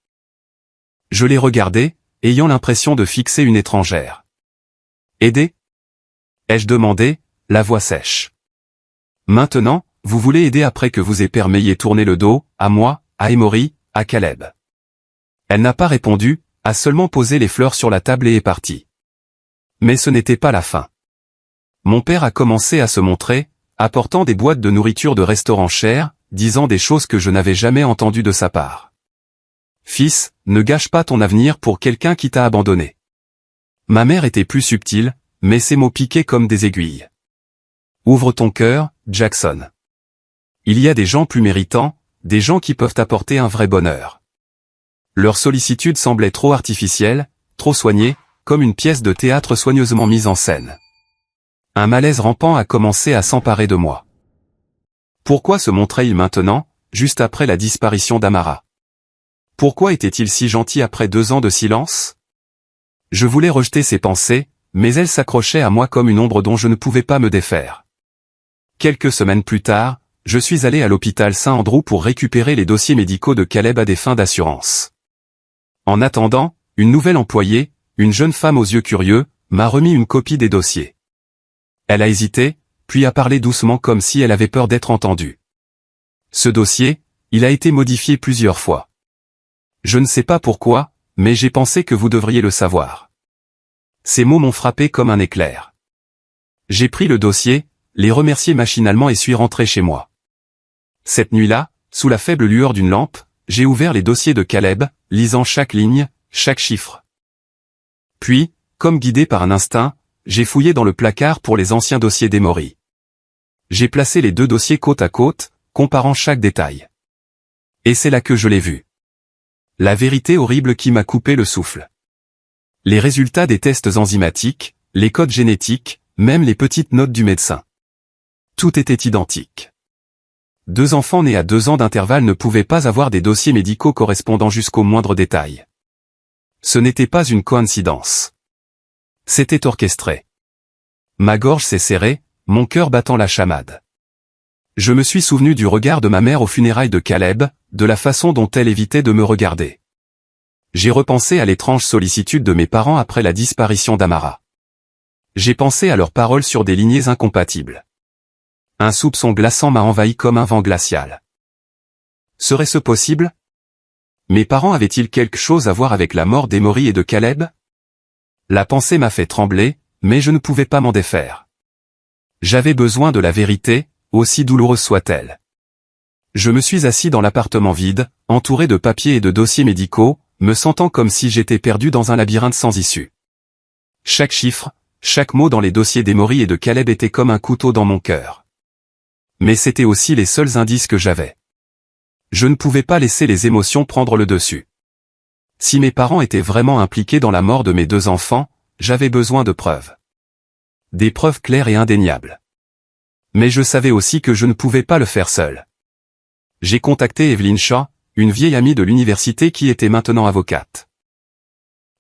Je l'ai regardée, ayant l'impression de fixer une étrangère. « Aider » ai-je demandé, la voix sèche. « Maintenant, vous voulez aider après que vous et Père m'ayez tourné le dos, à moi, à Emory, à Caleb. » Elle n'a pas répondu, a seulement posé les fleurs sur la table et est partie. Mais ce n'était pas la fin. Mon père a commencé à se montrer, apportant des boîtes de nourriture de restaurants chers, disant des choses que je n'avais jamais entendues de sa part. « Fils, ne gâche pas ton avenir pour quelqu'un qui t'a abandonné. » Ma mère était plus subtile, mais ses mots piquaient comme des aiguilles. « Ouvre ton cœur, Jackson. Il y a des gens plus méritants, des gens qui peuvent apporter un vrai bonheur. Leur sollicitude semblait trop artificielle, trop soignée, comme une pièce de théâtre soigneusement mise en scène. Un malaise rampant a commencé à s'emparer de moi. Pourquoi se montrait-il maintenant, juste après la disparition d'Amara? Pourquoi était-il si gentil après 2 ans de silence? Je voulais rejeter ces pensées, mais elles s'accrochaient à moi comme une ombre dont je ne pouvais pas me défaire. Quelques semaines plus tard, je suis allé à l'hôpital Saint-Andrew pour récupérer les dossiers médicaux de Caleb à des fins d'assurance. En attendant, une nouvelle employée, une jeune femme aux yeux curieux, m'a remis une copie des dossiers. Elle a hésité, puis a parlé doucement comme si elle avait peur d'être entendue. Ce dossier, il a été modifié plusieurs fois. Je ne sais pas pourquoi, mais j'ai pensé que vous devriez le savoir. Ces mots m'ont frappé comme un éclair. J'ai pris le dossier, les remercié machinalement et suis rentré chez moi. Cette nuit-là, sous la faible lueur d'une lampe, j'ai ouvert les dossiers de Caleb, lisant chaque ligne, chaque chiffre. Puis, comme guidé par un instinct, j'ai fouillé dans le placard pour les anciens dossiers d'Emory. J'ai placé les 2 dossiers côte à côte, comparant chaque détail. Et c'est là que je l'ai vu. La vérité horrible qui m'a coupé le souffle. Les résultats des tests enzymatiques, les codes génétiques, même les petites notes du médecin. Tout était identique. 2 enfants nés à 2 ans d'intervalle ne pouvaient pas avoir des dossiers médicaux correspondant jusqu'au moindre détail. Ce n'était pas une coïncidence. C'était orchestré. Ma gorge s'est serrée, mon cœur battant la chamade. Je me suis souvenu du regard de ma mère aux funérailles de Caleb, de la façon dont elle évitait de me regarder. J'ai repensé à l'étrange sollicitude de mes parents après la disparition d'Amara. J'ai pensé à leurs paroles sur des lignées incompatibles. Un soupçon glaçant m'a envahi comme un vent glacial. Serait-ce possible? Mes parents avaient-ils quelque chose à voir avec la mort d'Emory et de Caleb? La pensée m'a fait trembler, mais je ne pouvais pas m'en défaire. J'avais besoin de la vérité, aussi douloureuse soit-elle. Je me suis assis dans l'appartement vide, entouré de papiers et de dossiers médicaux, me sentant comme si j'étais perdu dans un labyrinthe sans issue. Chaque chiffre, chaque mot dans les dossiers d'Emory et de Caleb était comme un couteau dans mon cœur. Mais c'étaient aussi les seuls indices que j'avais. Je ne pouvais pas laisser les émotions prendre le dessus. Si mes parents étaient vraiment impliqués dans la mort de mes 2 enfants, j'avais besoin de preuves. Des preuves claires et indéniables. Mais je savais aussi que je ne pouvais pas le faire seul. J'ai contacté Evelyn Shaw, une vieille amie de l'université qui était maintenant avocate.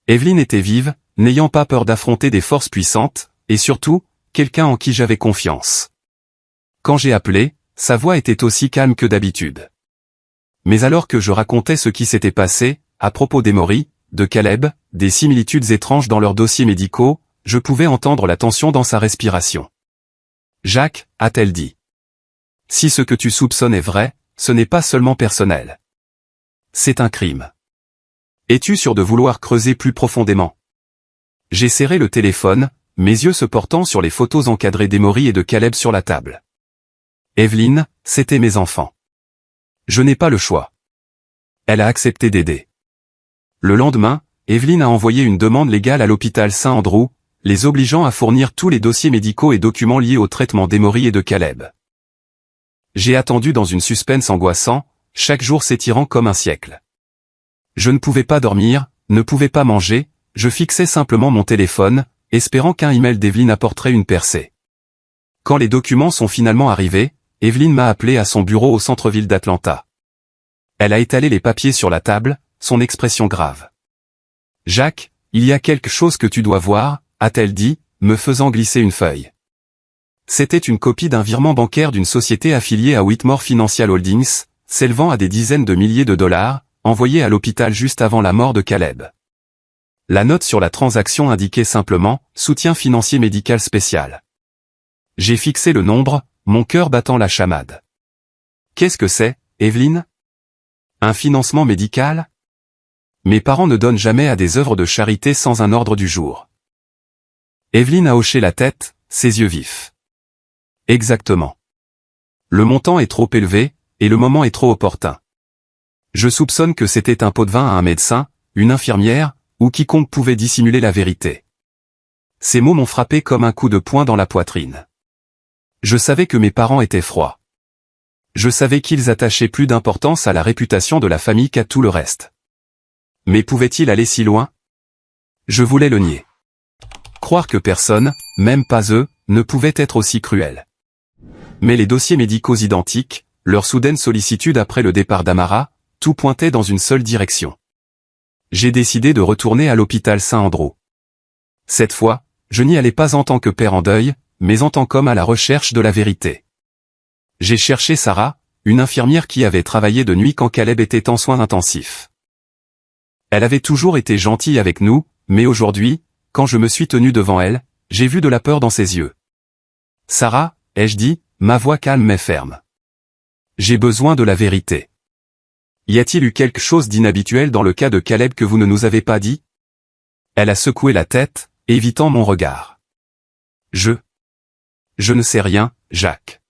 Evelyn était vive, n'ayant pas peur d'affronter des forces puissantes, et surtout, quelqu'un en qui j'avais confiance. Quand j'ai appelé, sa voix était aussi calme que d'habitude. Mais alors que je racontais ce qui s'était passé, à propos d'Emory, de Caleb, des similitudes étranges dans leurs dossiers médicaux, je pouvais entendre la tension dans sa respiration. « Jacques, a-t-elle dit. Si ce que tu soupçonnes est vrai, ce n'est pas seulement personnel. C'est un crime. Es-tu sûr de vouloir creuser plus profondément? » J'ai serré le téléphone, mes yeux se portant sur les photos encadrées d'Emory et de Caleb sur la table. Evelyn, c'étaient mes enfants. Je n'ai pas le choix. Elle a accepté d'aider. Le lendemain, Evelyn a envoyé une demande légale à l'hôpital Saint-Andrew, les obligeant à fournir tous les dossiers médicaux et documents liés au traitement d'Emory et de Caleb. J'ai attendu dans une suspense angoissant, chaque jour s'étirant comme un siècle. Je ne pouvais pas dormir, ne pouvais pas manger, je fixais simplement mon téléphone, espérant qu'un email d'Evelyn apporterait une percée. Quand les documents sont finalement arrivés, Evelyn m'a appelé à son bureau au centre-ville d'Atlanta. Elle a étalé les papiers sur la table, son expression grave. « Jacques, il y a quelque chose que tu dois voir », a-t-elle dit, me faisant glisser une feuille. C'était une copie d'un virement bancaire d'une société affiliée à Whitmore Financial Holdings, s'élevant à des dizaines de milliers de dollars, envoyé à l'hôpital juste avant la mort de Caleb. La note sur la transaction indiquait simplement « Soutien financier médical spécial ». J'ai fixé le nombre, mon cœur battant la chamade. Qu'est-ce que c'est, Evelyn? Un financement médical? Mes parents ne donnent jamais à des œuvres de charité sans un ordre du jour. Evelyn a hoché la tête, ses yeux vifs. Exactement. Le montant est trop élevé, et le moment est trop opportun. Je soupçonne que c'était un pot de vin à un médecin, une infirmière, ou quiconque pouvait dissimuler la vérité. Ces mots m'ont frappé comme un coup de poing dans la poitrine. Je savais que mes parents étaient froids. Je savais qu'ils attachaient plus d'importance à la réputation de la famille qu'à tout le reste. Mais pouvait-il aller si loin? Je voulais le nier. Croire que personne, même pas eux, ne pouvait être aussi cruel. Mais les dossiers médicaux identiques, leur soudaine sollicitude après le départ d'Amara, tout pointait dans une seule direction. J'ai décidé de retourner à l'hôpital Saint-Andrew. Cette fois, je n'y allais pas en tant que père en deuil, mais en tant qu'homme à la recherche de la vérité. J'ai cherché Sarah, une infirmière qui avait travaillé de nuit quand Caleb était en soins intensifs. Elle avait toujours été gentille avec nous, mais aujourd'hui, quand je me suis tenu devant elle, j'ai vu de la peur dans ses yeux. « Sarah », ai-je dit, ma voix calme mais ferme. « J'ai besoin de la vérité. Y a-t-il eu quelque chose d'inhabituel dans le cas de Caleb que vous ne nous avez pas dit ?» Elle a secoué la tête, évitant mon regard. « Je ne sais rien, Jacques.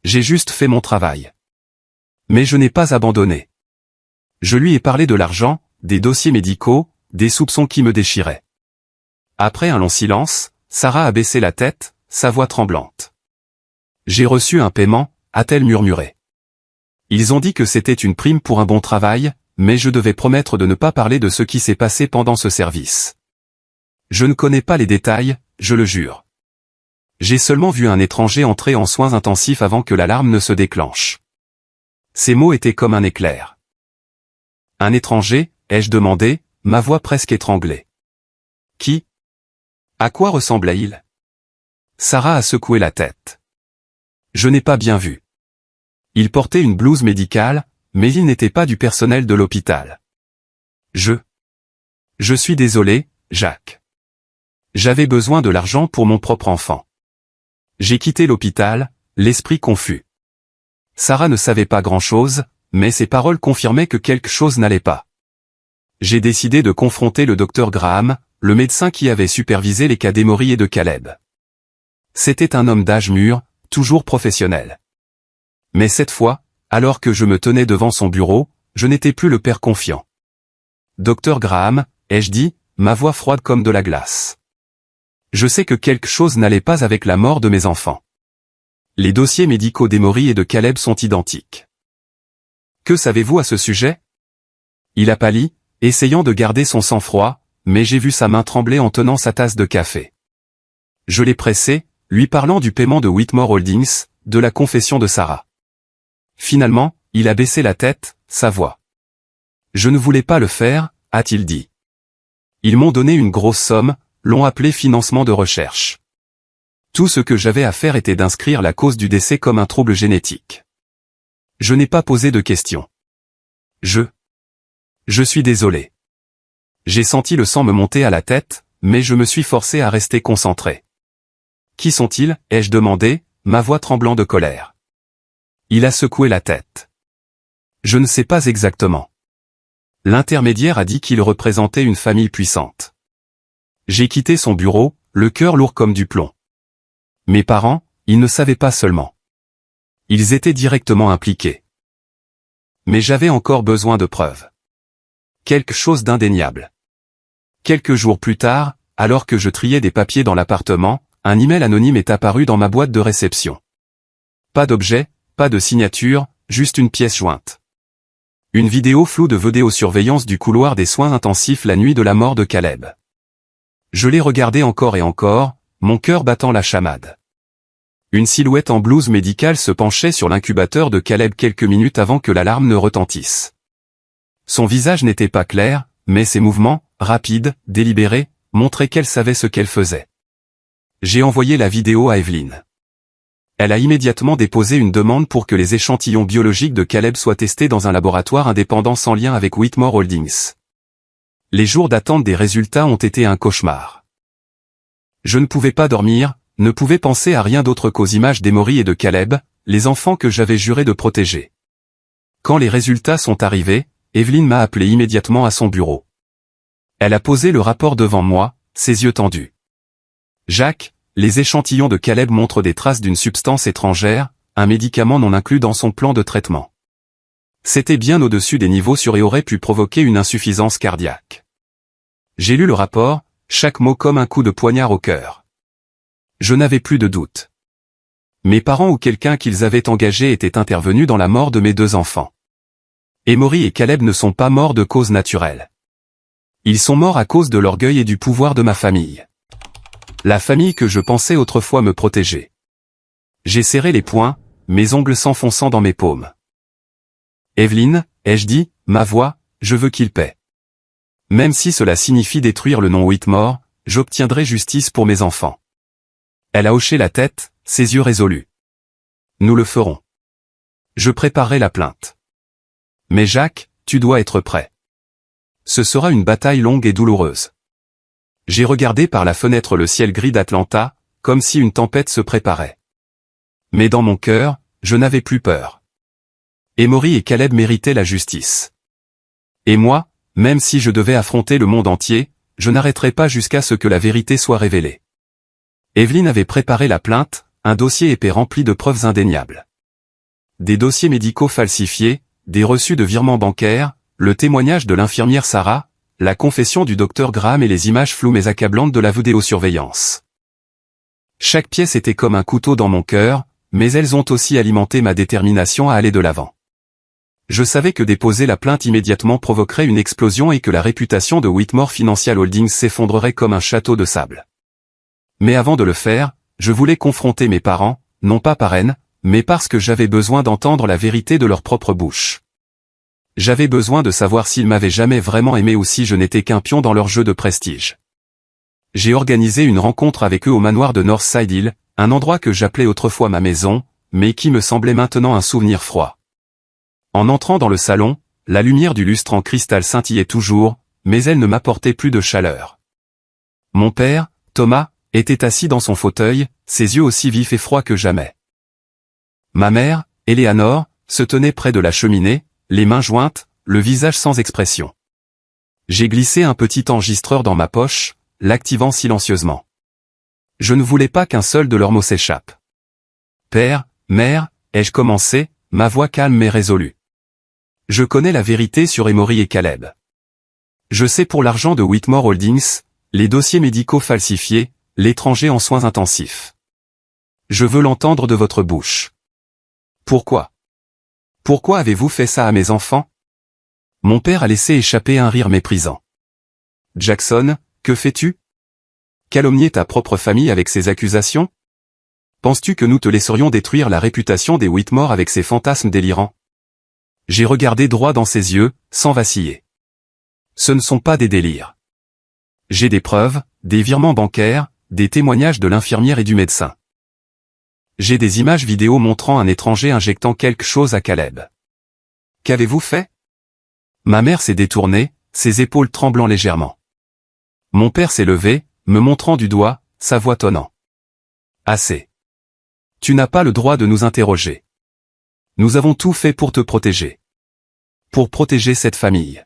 J'ai juste fait mon travail. Mais je n'ai pas abandonné. Je lui ai parlé de l'argent, des dossiers médicaux, des soupçons qui me déchiraient. » Après un long silence, Sarah a baissé la tête, sa voix tremblante. « J'ai reçu un paiement », a-t-elle murmuré. Ils ont dit que c'était une prime pour un bon travail, mais je devais promettre de ne pas parler de ce qui s'est passé pendant ce service. Je ne connais pas les détails, je le jure. J'ai seulement vu un étranger entrer en soins intensifs avant que l'alarme ne se déclenche. Ces mots étaient comme un éclair. Un étranger, ai-je demandé, ma voix presque étranglée. Qui? À quoi ressemblait-il? Sarah a secoué la tête. Je n'ai pas bien vu. Il portait une blouse médicale, mais il n'était pas du personnel de l'hôpital. Je suis désolé, Jacques. J'avais besoin de l'argent pour mon propre enfant. J'ai quitté l'hôpital, l'esprit confus. Sarah ne savait pas grand-chose, mais ses paroles confirmaient que quelque chose n'allait pas. J'ai décidé de confronter le docteur Graham, le médecin qui avait supervisé les cas d'Emory et de Caleb. C'était un homme d'âge mûr, toujours professionnel. Mais cette fois, alors que je me tenais devant son bureau, je n'étais plus le père confiant. « Docteur Graham », ai-je dit, ma voix froide comme de la glace. Je sais que quelque chose n'allait pas avec la mort de mes enfants. Les dossiers médicaux d'Emory et de Caleb sont identiques. Que savez-vous à ce sujet? Il a pâli, essayant de garder son sang-froid, mais j'ai vu sa main trembler en tenant sa tasse de café. Je l'ai pressé, lui parlant du paiement de Whitmore Holdings, de la confession de Sarah. Finalement, il a baissé la tête, sa voix. « Je ne voulais pas le faire », a-t-il dit. Ils m'ont donné une grosse somme, l'ont appelé financement de recherche. Tout ce que j'avais à faire était d'inscrire la cause du décès comme un trouble génétique. Je n'ai pas posé de questions. Je suis désolé. J'ai senti le sang me monter à la tête, mais je me suis forcé à rester concentré. Qui sont-ils, ai-je demandé, ma voix tremblant de colère. Il a secoué la tête. Je ne sais pas exactement. L'intermédiaire a dit qu'il représentait une famille puissante. J'ai quitté son bureau, le cœur lourd comme du plomb. Mes parents, ils ne savaient pas seulement. Ils étaient directement impliqués. Mais j'avais encore besoin de preuves. Quelque chose d'indéniable. Quelques jours plus tard, alors que je triais des papiers dans l'appartement, un email anonyme est apparu dans ma boîte de réception. Pas d'objet, pas de signature, juste une pièce jointe. Une vidéo floue de vidéosurveillance du couloir des soins intensifs la nuit de la mort de Caleb. Je l'ai regardé encore et encore, mon cœur battant la chamade. Une silhouette en blouse médicale se penchait sur l'incubateur de Caleb quelques minutes avant que l'alarme ne retentisse. Son visage n'était pas clair, mais ses mouvements, rapides, délibérés, montraient qu'elle savait ce qu'elle faisait. J'ai envoyé la vidéo à Evelyn. Elle a immédiatement déposé une demande pour que les échantillons biologiques de Caleb soient testés dans un laboratoire indépendant sans lien avec Whitmore Holdings. Les jours d'attente des résultats ont été un cauchemar. Je ne pouvais pas dormir, ne pouvais penser à rien d'autre qu'aux images d'Emory et de Caleb, les enfants que j'avais juré de protéger. Quand les résultats sont arrivés, Evelyn m'a appelé immédiatement à son bureau. Elle a posé le rapport devant moi, ses yeux tendus. « Jacques, les échantillons de Caleb montrent des traces d'une substance étrangère, un médicament non inclus dans son plan de traitement. C'était bien au-dessus des niveaux sûrs et aurait pu provoquer une insuffisance cardiaque. » J'ai lu le rapport, chaque mot comme un coup de poignard au cœur. Je n'avais plus de doute. Mes parents ou quelqu'un qu'ils avaient engagé était intervenu dans la mort de mes deux enfants. Emory et Caleb ne sont pas morts de cause naturelle. Ils sont morts à cause de l'orgueil et du pouvoir de ma famille. La famille que je pensais autrefois me protéger. J'ai serré les poings, mes ongles s'enfonçant dans mes paumes. Evelyn, ai-je dit, ma voix, je veux qu'il paie. Même si cela signifie détruire le nom Whitmore, j'obtiendrai justice pour mes enfants. Elle a hoché la tête, ses yeux résolus. Nous le ferons. Je préparerai la plainte. Mais Jack, tu dois être prêt. Ce sera une bataille longue et douloureuse. J'ai regardé par la fenêtre le ciel gris d'Atlanta, comme si une tempête se préparait. Mais dans mon cœur, je n'avais plus peur. Emory et Caleb méritaient la justice. Et moi, même si je devais affronter le monde entier, je n'arrêterai pas jusqu'à ce que la vérité soit révélée. Evelyn avait préparé la plainte, un dossier épais rempli de preuves indéniables. Des dossiers médicaux falsifiés, des reçus de virements bancaires, le témoignage de l'infirmière Sarah, la confession du docteur Graham et les images floues mais accablantes de la vidéosurveillance. Chaque pièce était comme un couteau dans mon cœur, mais elles ont aussi alimenté ma détermination à aller de l'avant. Je savais que déposer la plainte immédiatement provoquerait une explosion et que la réputation de Whitmore Financial Holdings s'effondrerait comme un château de sable. Mais avant de le faire, je voulais confronter mes parents, non pas par haine, mais parce que j'avais besoin d'entendre la vérité de leur propre bouche. J'avais besoin de savoir s'ils m'avaient jamais vraiment aimé ou si je n'étais qu'un pion dans leur jeu de prestige. J'ai organisé une rencontre avec eux au manoir de Northside Hill, un endroit que j'appelais autrefois ma maison, mais qui me semblait maintenant un souvenir froid. En entrant dans le salon, la lumière du lustre en cristal scintillait toujours, mais elle ne m'apportait plus de chaleur. Mon père, Thomas, était assis dans son fauteuil, ses yeux aussi vifs et froids que jamais. Ma mère, Eleanor, se tenait près de la cheminée, les mains jointes, le visage sans expression. J'ai glissé un petit enregistreur dans ma poche, l'activant silencieusement. Je ne voulais pas qu'un seul de leurs mots s'échappe. Père, mère, ai-je commencé, ma voix calme mais résolue. Je connais la vérité sur Emory et Caleb. Je sais pour l'argent de Whitmore Holdings, les dossiers médicaux falsifiés, l'étranger en soins intensifs. Je veux l'entendre de votre bouche. Pourquoi? Pourquoi avez-vous fait ça à mes enfants? Mon père a laissé échapper un rire méprisant. Jackson, que fais-tu? Calomnier ta propre famille avec ces accusations? Penses-tu que nous te laisserions détruire la réputation des Whitmore avec ces fantasmes délirants? J'ai regardé droit dans ses yeux, sans vaciller. Ce ne sont pas des délires. J'ai des preuves, des virements bancaires, des témoignages de l'infirmière et du médecin. J'ai des images vidéo montrant un étranger injectant quelque chose à Caleb. Qu'avez-vous fait? Ma mère s'est détournée, ses épaules tremblant légèrement. Mon père s'est levé, me montrant du doigt, sa voix tonnant. Assez. Tu n'as pas le droit de nous interroger. Nous avons tout fait pour te protéger. Pour protéger cette famille.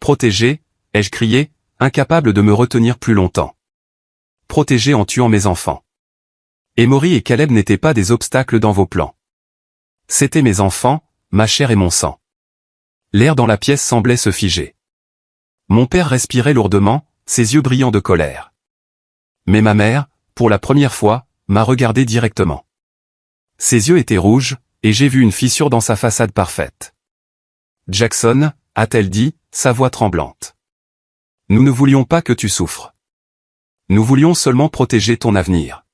Protéger, ai-je crié, incapable de me retenir plus longtemps. Protéger en tuant mes enfants. Emory et Caleb n'étaient pas des obstacles dans vos plans. C'étaient mes enfants, ma chair et mon sang. L'air dans la pièce semblait se figer. Mon père respirait lourdement, ses yeux brillants de colère. Mais ma mère, pour la première fois, m'a regardé directement. Ses yeux étaient rouges, et j'ai vu une fissure dans sa façade parfaite. Jackson, a-t-elle dit, sa voix tremblante. Nous ne voulions pas que tu souffres. Nous voulions seulement protéger ton avenir.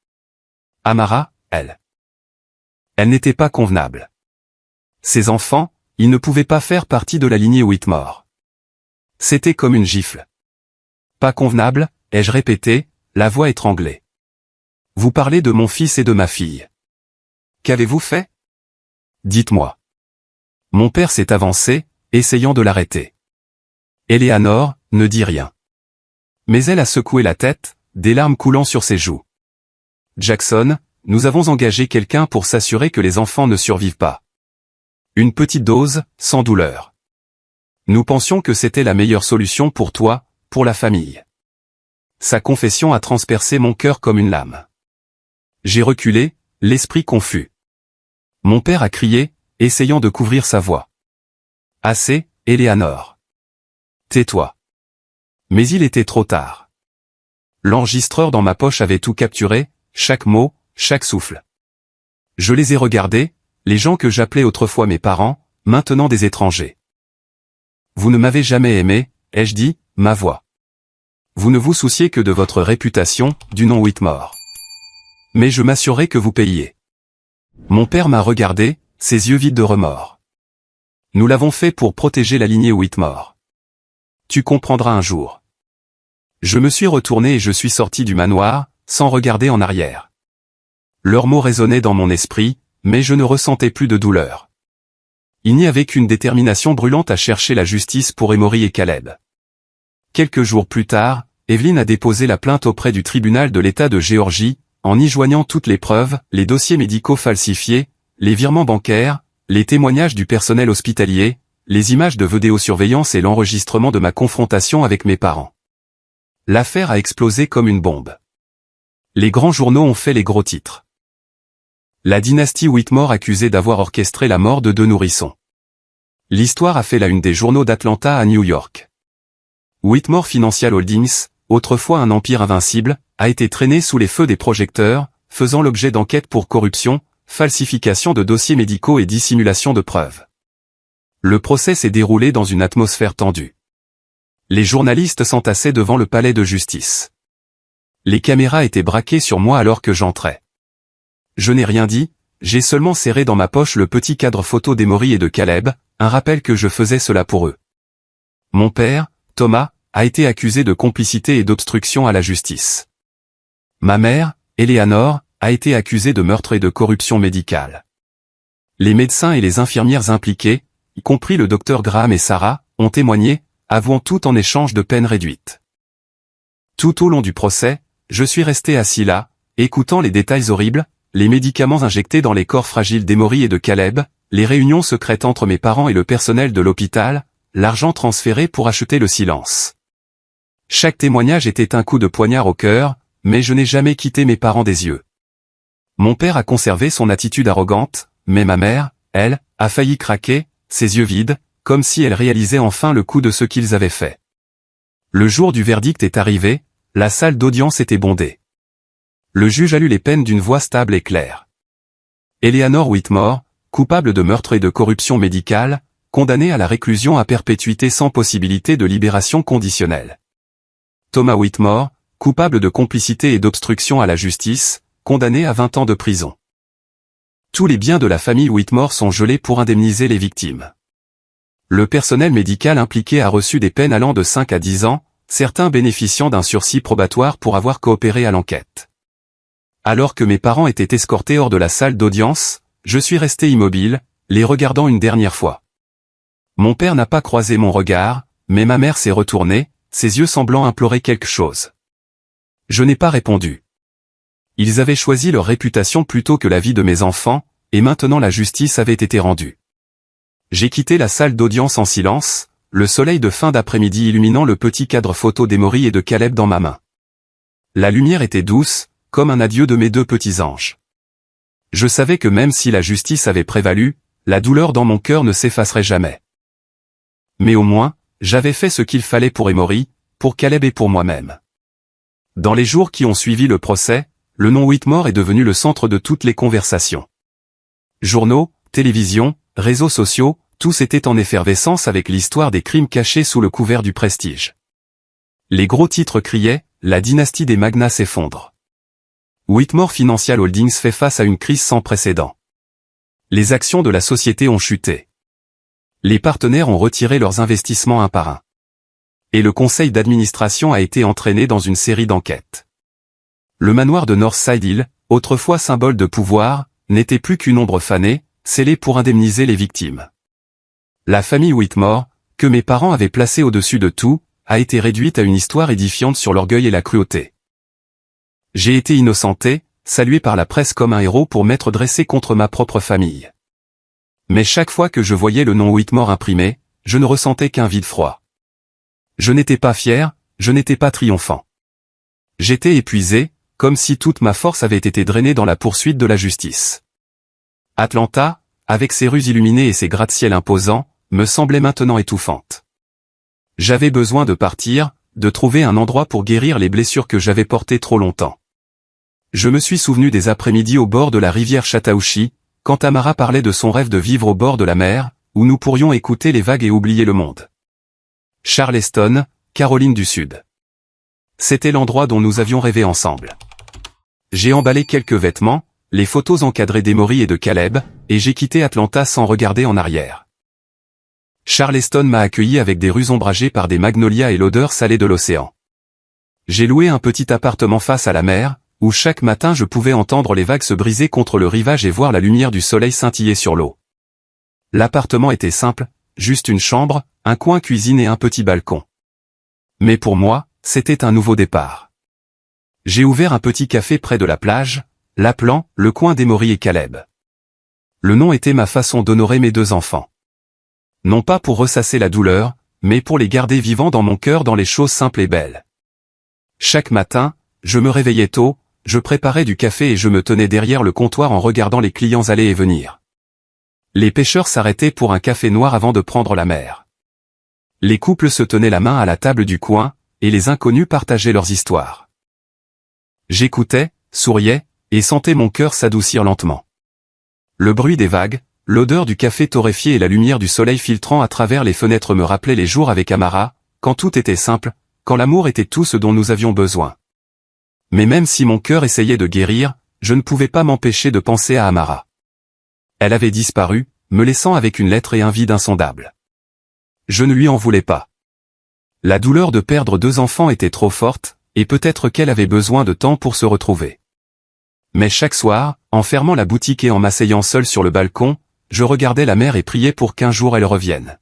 Amara, elle. Elle n'était pas convenable. Ses enfants, ils ne pouvaient pas faire partie de la lignée Whitmore. C'était comme une gifle. Pas convenable, ai-je répété, la voix étranglée. Vous parlez de mon fils et de ma fille. Qu'avez-vous fait? Dites-moi. Mon père s'est avancé, essayant de l'arrêter. Eleanor, ne dit rien. Mais elle a secoué la tête, des larmes coulant sur ses joues. Jackson, nous avons engagé quelqu'un pour s'assurer que les enfants ne survivent pas. Une petite dose, sans douleur. Nous pensions que c'était la meilleure solution pour toi, pour la famille. Sa confession a transpercé mon cœur comme une lame. J'ai reculé, l'esprit confus. Mon père a crié, essayant de couvrir sa voix. Assez, Eleanor. Tais-toi. Mais il était trop tard. L'enregistreur dans ma poche avait tout capturé, chaque mot, chaque souffle. Je les ai regardés, les gens que j'appelais autrefois mes parents, maintenant des étrangers. Vous ne m'avez jamais aimé, ai-je dit, ma voix. Vous ne vous souciez que de votre réputation, du nom Whitmore. Mais je m'assurerai que vous payiez. Mon père m'a regardé, ses yeux vides de remords. Nous l'avons fait pour protéger la lignée Whitmore. Tu comprendras un jour. Je me suis retourné et je suis sorti du manoir, sans regarder en arrière. Leurs mots résonnaient dans mon esprit, mais je ne ressentais plus de douleur. Il n'y avait qu'une détermination brûlante à chercher la justice pour Emory et Caleb. Quelques jours plus tard, Evelyn a déposé la plainte auprès du tribunal de l'État de Géorgie, en y joignant toutes les preuves, les dossiers médicaux falsifiés, les virements bancaires, les témoignages du personnel hospitalier, les images de vidéosurveillance et l'enregistrement de ma confrontation avec mes parents. L'affaire a explosé comme une bombe. Les grands journaux ont fait les gros titres. La dynastie Whitmore accusée d'avoir orchestré la mort de 2 nourrissons. L'histoire a fait la une des journaux d'Atlanta à New York. Whitmore Financial Holdings, autrefois un empire invincible, a été traîné sous les feux des projecteurs, faisant l'objet d'enquêtes pour corruption, falsification de dossiers médicaux et dissimulation de preuves. Le procès s'est déroulé dans une atmosphère tendue. Les journalistes s'entassaient devant le palais de justice. Les caméras étaient braquées sur moi alors que j'entrais. Je n'ai rien dit, j'ai seulement serré dans ma poche le petit cadre photo d'Emory et de Caleb, un rappel que je faisais cela pour eux. Mon père, Thomas, a été accusé de complicité et d'obstruction à la justice. Ma mère, Eleanor, a été accusée de meurtre et de corruption médicale. Les médecins et les infirmières impliqués, y compris le docteur Graham et Sarah, ont témoigné, avouant tout en échange de peine réduite. Tout au long du procès, je suis resté assis là, écoutant les détails horribles, les médicaments injectés dans les corps fragiles d'Emory et de Caleb, les réunions secrètes entre mes parents et le personnel de l'hôpital, l'argent transféré pour acheter le silence. Chaque témoignage était un coup de poignard au cœur, mais je n'ai jamais quitté mes parents des yeux. Mon père a conservé son attitude arrogante, mais ma mère, elle, a failli craquer, ses yeux vides, comme si elle réalisait enfin le coup de ce qu'ils avaient fait. Le jour du verdict est arrivé, la salle d'audience était bondée. Le juge a lu les peines d'une voix stable et claire. Eleanor Whitmore, coupable de meurtre et de corruption médicale, condamnée à la réclusion à perpétuité sans possibilité de libération conditionnelle. Thomas Whitmore, coupable de complicité et d'obstruction à la justice, condamné à 20 ans de prison. Tous les biens de la famille Whitmore sont gelés pour indemniser les victimes. Le personnel médical impliqué a reçu des peines allant de 5 à 10 ans, certains bénéficiant d'un sursis probatoire pour avoir coopéré à l'enquête. Alors que mes parents étaient escortés hors de la salle d'audience, je suis resté immobile, les regardant une dernière fois. Mon père n'a pas croisé mon regard, mais ma mère s'est retournée, ses yeux semblant implorer quelque chose. Je n'ai pas répondu. Ils avaient choisi leur réputation plutôt que la vie de mes enfants, et maintenant la justice avait été rendue. J'ai quitté la salle d'audience en silence, le soleil de fin d'après-midi illuminant le petit cadre photo d'Emory et de Caleb dans ma main. La lumière était douce, comme un adieu de mes 2 petits anges. Je savais que même si la justice avait prévalu, la douleur dans mon cœur ne s'effacerait jamais. Mais au moins, j'avais fait ce qu'il fallait pour Emory, pour Caleb et pour moi-même. Dans les jours qui ont suivi le procès, le nom Whitmore est devenu le centre de toutes les conversations. Journaux, télévision, réseaux sociaux, tous étaient en effervescence avec l'histoire des crimes cachés sous le couvert du prestige. Les gros titres criaient « La dynastie des magnats s'effondre ». Whitmore Financial Holdings fait face à une crise sans précédent. Les actions de la société ont chuté. Les partenaires ont retiré leurs investissements un par un. Et le conseil d'administration a été entraîné dans une série d'enquêtes. Le manoir de Northside Hill, autrefois symbole de pouvoir, n'était plus qu'une ombre fanée, scellée pour indemniser les victimes. La famille Whitmore, que mes parents avaient placée au-dessus de tout, a été réduite à une histoire édifiante sur l'orgueil et la cruauté. J'ai été innocenté, salué par la presse comme un héros pour m'être dressé contre ma propre famille. Mais chaque fois que je voyais le nom Whitmore imprimé, je ne ressentais qu'un vide froid. Je n'étais pas fier, je n'étais pas triomphant. J'étais épuisé, comme si toute ma force avait été drainée dans la poursuite de la justice. Atlanta, avec ses rues illuminées et ses gratte-ciel imposants, me semblait maintenant étouffante. J'avais besoin de partir, de trouver un endroit pour guérir les blessures que j'avais portées trop longtemps. Je me suis souvenu des après-midi au bord de la rivière Chattahoochee, quand Tamara parlait de son rêve de vivre au bord de la mer, où nous pourrions écouter les vagues et oublier le monde. Charleston, Caroline du Sud. C'était l'endroit dont nous avions rêvé ensemble. J'ai emballé quelques vêtements, les photos encadrées d'Emory et de Caleb, et j'ai quitté Atlanta sans regarder en arrière. Charleston m'a accueilli avec des rues ombragées par des magnolias et l'odeur salée de l'océan. J'ai loué un petit appartement face à la mer, où chaque matin je pouvais entendre les vagues se briser contre le rivage et voir la lumière du soleil scintiller sur l'eau. L'appartement était simple, juste une chambre, un coin cuisine et un petit balcon. Mais pour moi, c'était un nouveau départ. J'ai ouvert un petit café près de la plage, l'appelant « Le coin d'Emory et Caleb ». Le nom était ma façon d'honorer mes 2 enfants. Non pas pour ressasser la douleur, mais pour les garder vivants dans mon cœur dans les choses simples et belles. Chaque matin, je me réveillais tôt, je préparais du café et je me tenais derrière le comptoir en regardant les clients aller et venir. Les pêcheurs s'arrêtaient pour un café noir avant de prendre la mer. Les couples se tenaient la main à la table du coin, et les inconnus partageaient leurs histoires. J'écoutais, souriais, et sentais mon cœur s'adoucir lentement. Le bruit des vagues, l'odeur du café torréfié et la lumière du soleil filtrant à travers les fenêtres me rappelaient les jours avec Amara, quand tout était simple, quand l'amour était tout ce dont nous avions besoin. Mais même si mon cœur essayait de guérir, je ne pouvais pas m'empêcher de penser à Amara. Elle avait disparu, me laissant avec une lettre et un vide insondable. Je ne lui en voulais pas. La douleur de perdre 2 enfants était trop forte, et peut-être qu'elle avait besoin de temps pour se retrouver. Mais chaque soir, en fermant la boutique et en m'asseyant seul sur le balcon, je regardais la mer et priais pour qu'un jour elle revienne.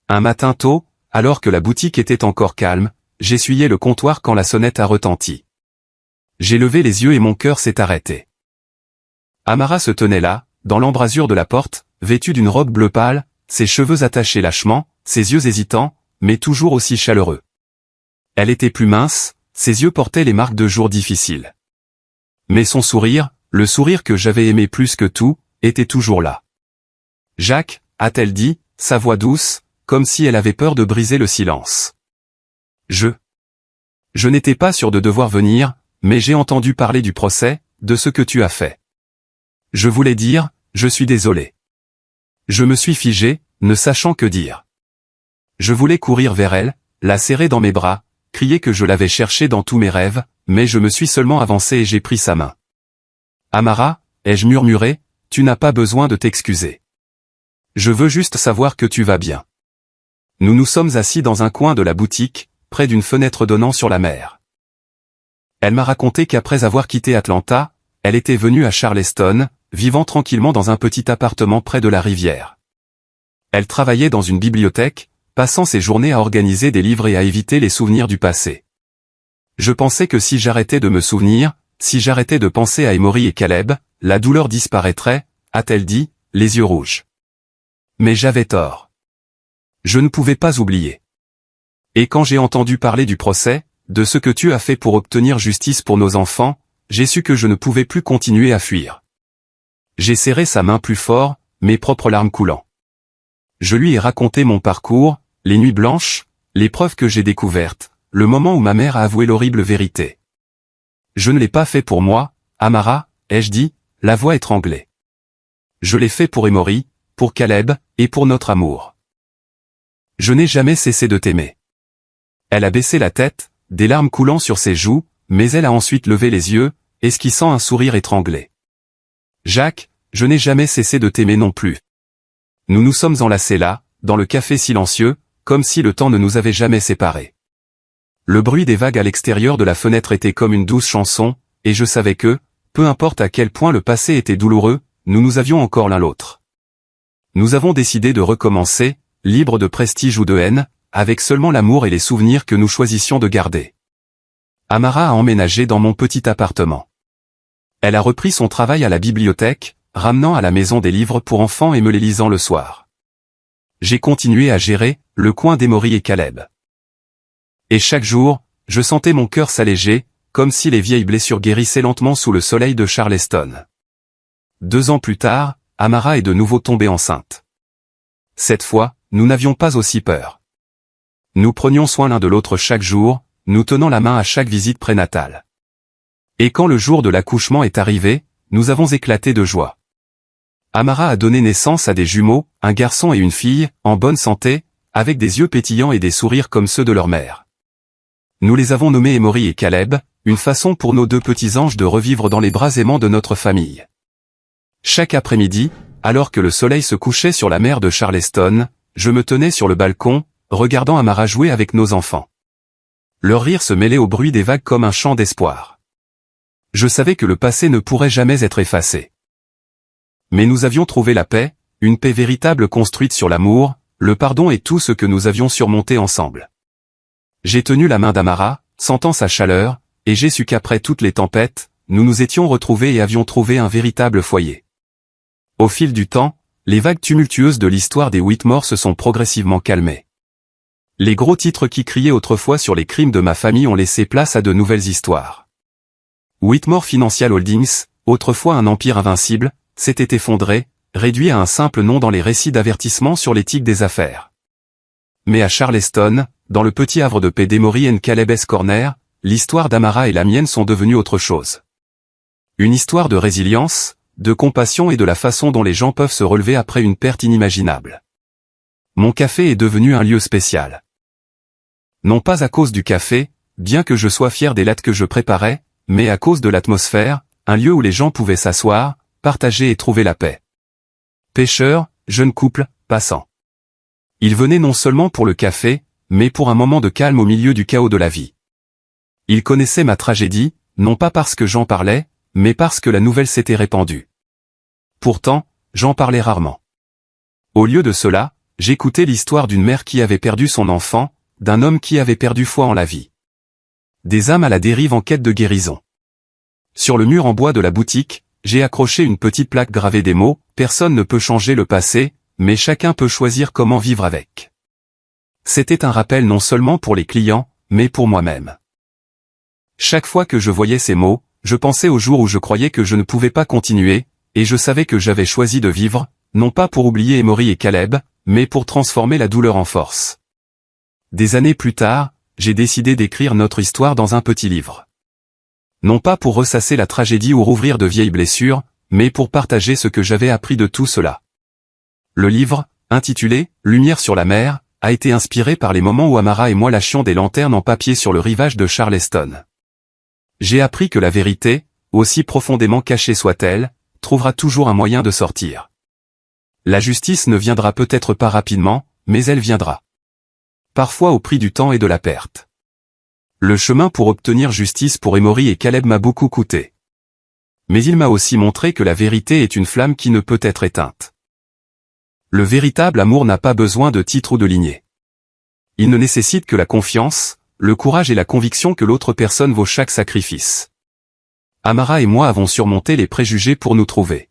Un matin tôt, alors que la boutique était encore calme, j'essuyais le comptoir quand la sonnette a retenti. J'ai levé les yeux et mon cœur s'est arrêté. Amara se tenait là, dans l'embrasure de la porte, vêtue d'une robe bleu pâle, ses cheveux attachés lâchement, ses yeux hésitants, mais toujours aussi chaleureux. Elle était plus mince, ses yeux portaient les marques de jours difficiles. Mais son sourire, le sourire que j'avais aimé plus que tout, était toujours là. « Jacques » a-t-elle dit, sa voix douce, comme si elle avait peur de briser le silence. Je n'étais pas sûr de devoir venir, mais j'ai entendu parler du procès, de ce que tu as fait. Je voulais dire, je suis désolé. Je me suis figé, ne sachant que dire. Je voulais courir vers elle, la serrer dans mes bras, crier que je l'avais cherchée dans tous mes rêves, mais je me suis seulement avancé et j'ai pris sa main. Amara, ai-je murmuré, tu n'as pas besoin de t'excuser. Je veux juste savoir que tu vas bien. Nous nous sommes assis dans un coin de la boutique, près d'une fenêtre donnant sur la mer. Elle m'a raconté qu'après avoir quitté Atlanta, elle était venue à Charleston, vivant tranquillement dans un petit appartement près de la rivière. Elle travaillait dans une bibliothèque, passant ses journées à organiser des livres et à éviter les souvenirs du passé. Je pensais que si j'arrêtais de me souvenir, si j'arrêtais de penser à Emory et Caleb, la douleur disparaîtrait, a-t-elle dit, les yeux rouges. Mais j'avais tort. Je ne pouvais pas oublier. Et quand j'ai entendu parler du procès, de ce que tu as fait pour obtenir justice pour nos enfants, j'ai su que je ne pouvais plus continuer à fuir. J'ai serré sa main plus fort, mes propres larmes coulant. Je lui ai raconté mon parcours, les nuits blanches, les preuves que j'ai découvertes, le moment où ma mère a avoué l'horrible vérité. Je ne l'ai pas fait pour moi, Amara, ai-je dit, la voix étranglée. Je l'ai fait pour Emory, pour Caleb, et pour notre amour. Je n'ai jamais cessé de t'aimer. Elle a baissé la tête, des larmes coulant sur ses joues, mais elle a ensuite levé les yeux, esquissant un sourire étranglé. Jacques, je n'ai jamais cessé de t'aimer non plus. Nous nous sommes enlacés là, dans le café silencieux, comme si le temps ne nous avait jamais séparés. Le bruit des vagues à l'extérieur de la fenêtre était comme une douce chanson, et je savais que, peu importe à quel point le passé était douloureux, nous avions encore l'un l'autre. Nous avons décidé de recommencer, libres de prestige ou de haine, avec seulement l'amour et les souvenirs que nous choisissions de garder. Amara a emménagé dans mon petit appartement. Elle a repris son travail à la bibliothèque, ramenant à la maison des livres pour enfants et me les lisant le soir. J'ai continué à gérer le coin d'Emory et Caleb. Et chaque jour, je sentais mon cœur s'alléger, comme si les vieilles blessures guérissaient lentement sous le soleil de Charleston. 2 ans plus tard, Amara est de nouveau tombée enceinte. Cette fois, nous n'avions pas aussi peur. Nous prenions soin l'un de l'autre chaque jour, nous tenant la main à chaque visite prénatale. Et quand le jour de l'accouchement est arrivé, nous avons éclaté de joie. Amara a donné naissance à des jumeaux, un garçon et une fille, en bonne santé, avec des yeux pétillants et des sourires comme ceux de leur mère. Nous les avons nommés Emory et Caleb, une façon pour nos deux petits anges de revivre dans les bras aimants de notre famille. Chaque après-midi, alors que le soleil se couchait sur la mer de Charleston, je me tenais sur le balcon, regardant Amara jouer avec nos enfants. Leur rire se mêlait au bruit des vagues comme un chant d'espoir. Je savais que le passé ne pourrait jamais être effacé. Mais nous avions trouvé la paix, une paix véritable construite sur l'amour, le pardon et tout ce que nous avions surmonté ensemble. J'ai tenu la main d'Amara, sentant sa chaleur, et j'ai su qu'après toutes les tempêtes, nous nous étions retrouvés et avions trouvé un véritable foyer. Au fil du temps, les vagues tumultueuses de l'histoire des Whitmore se sont progressivement calmées. Les gros titres qui criaient autrefois sur les crimes de ma famille ont laissé place à de nouvelles histoires. Whitmore Financial Holdings, autrefois un empire invincible, s'était effondré, réduit à un simple nom dans les récits d'avertissement sur l'éthique des affaires. Mais à Charleston, dans le petit havre de paix d'Emory and Caleb's Corner, l'histoire d'Amara et la mienne sont devenues autre chose. Une histoire de résilience, de compassion et de la façon dont les gens peuvent se relever après une perte inimaginable. Mon café est devenu un lieu spécial. Non pas à cause du café, bien que je sois fier des lattes que je préparais, mais à cause de l'atmosphère, un lieu où les gens pouvaient s'asseoir, partager et trouver la paix. Pêcheurs, jeunes couples, passants. Ils venaient non seulement pour le café, mais pour un moment de calme au milieu du chaos de la vie. Ils connaissaient ma tragédie, non pas parce que j'en parlais, mais parce que la nouvelle s'était répandue. Pourtant, j'en parlais rarement. Au lieu de cela, j'écoutais l'histoire d'une mère qui avait perdu son enfant, d'un homme qui avait perdu foi en la vie. Des âmes à la dérive en quête de guérison. Sur le mur en bois de la boutique, j'ai accroché une petite plaque gravée des mots « Personne ne peut changer le passé, mais chacun peut choisir comment vivre avec ». C'était un rappel non seulement pour les clients, mais pour moi-même. Chaque fois que je voyais ces mots, je pensais au jour où je croyais que je ne pouvais pas continuer, et je savais que j'avais choisi de vivre, non pas pour oublier Emory et Caleb, mais pour transformer la douleur en force. Des années plus tard, j'ai décidé d'écrire notre histoire dans un petit livre. Non pas pour ressasser la tragédie ou rouvrir de vieilles blessures, mais pour partager ce que j'avais appris de tout cela. Le livre, intitulé « Lumière sur la mer », a été inspiré par les moments où Amara et moi lâchions des lanternes en papier sur le rivage de Charleston. J'ai appris que la vérité, aussi profondément cachée soit-elle, trouvera toujours un moyen de sortir. La justice ne viendra peut-être pas rapidement, mais elle viendra. Parfois au prix du temps et de la perte. Le chemin pour obtenir justice pour Emory et Caleb m'a beaucoup coûté. Mais il m'a aussi montré que la vérité est une flamme qui ne peut être éteinte. Le véritable amour n'a pas besoin de titre ou de lignée. Il ne nécessite que la confiance, le courage et la conviction que l'autre personne vaut chaque sacrifice. Amara et moi avons surmonté les préjugés pour nous trouver.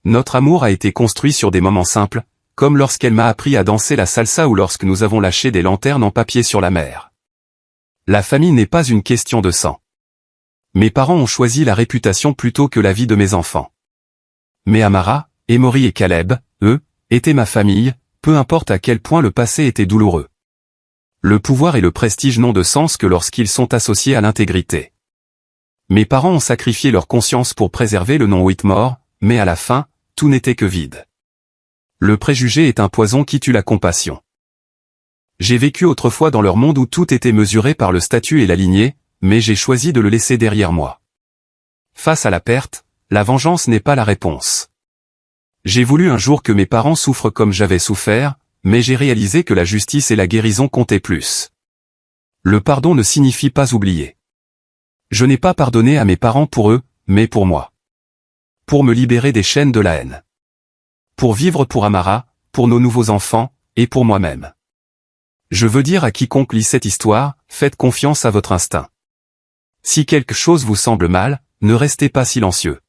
Notre amour a été construit sur des moments simples, comme lorsqu'elle m'a appris à danser la salsa ou lorsque nous avons lâché des lanternes en papier sur la mer. La famille n'est pas une question de sang. Mes parents ont choisi la réputation plutôt que la vie de mes enfants. Mais Amara, Emory et Caleb, eux, étaient ma famille, peu importe à quel point le passé était douloureux. Le pouvoir et le prestige n'ont de sens que lorsqu'ils sont associés à l'intégrité. Mes parents ont sacrifié leur conscience pour préserver le nom Whitmore, mais à la fin, tout n'était que vide. Le préjugé est un poison qui tue la compassion. J'ai vécu autrefois dans leur monde où tout était mesuré par le statut et la lignée, mais j'ai choisi de le laisser derrière moi. Face à la perte, la vengeance n'est pas la réponse. J'ai voulu un jour que mes parents souffrent comme j'avais souffert, mais j'ai réalisé que la justice et la guérison comptaient plus. Le pardon ne signifie pas oublier. Je n'ai pas pardonné à mes parents pour eux, mais pour moi. Pour me libérer des chaînes de la haine. Pour vivre pour Amara, pour nos nouveaux enfants, et pour moi-même. Je veux dire à quiconque lit cette histoire, faites confiance à votre instinct. Si quelque chose vous semble mal, ne restez pas silencieux.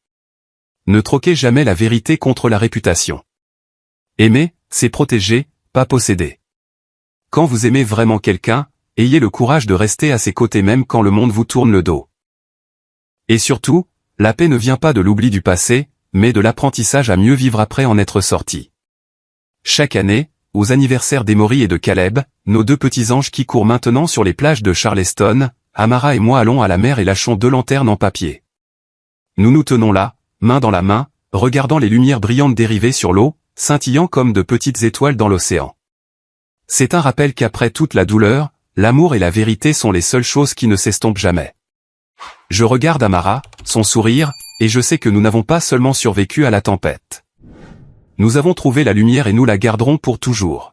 Ne troquez jamais la vérité contre la réputation. Aimer, c'est protéger, pas posséder. Quand vous aimez vraiment quelqu'un, ayez le courage de rester à ses côtés même quand le monde vous tourne le dos. Et surtout, la paix ne vient pas de l'oubli du passé, mais de l'apprentissage à mieux vivre après en être sorti. Chaque année, aux anniversaires d'Emory et de Caleb, nos deux petits anges qui courent maintenant sur les plages de Charleston, Amara et moi allons à la mer et lâchons 2 lanternes en papier. Nous nous tenons là, main dans la main, regardant les lumières brillantes dériver sur l'eau, scintillant comme de petites étoiles dans l'océan. C'est un rappel qu'après toute la douleur, l'amour et la vérité sont les seules choses qui ne s'estompent jamais. Je regarde Amara, son sourire, et je sais que nous n'avons pas seulement survécu à la tempête. Nous avons trouvé la lumière et nous la garderons pour toujours.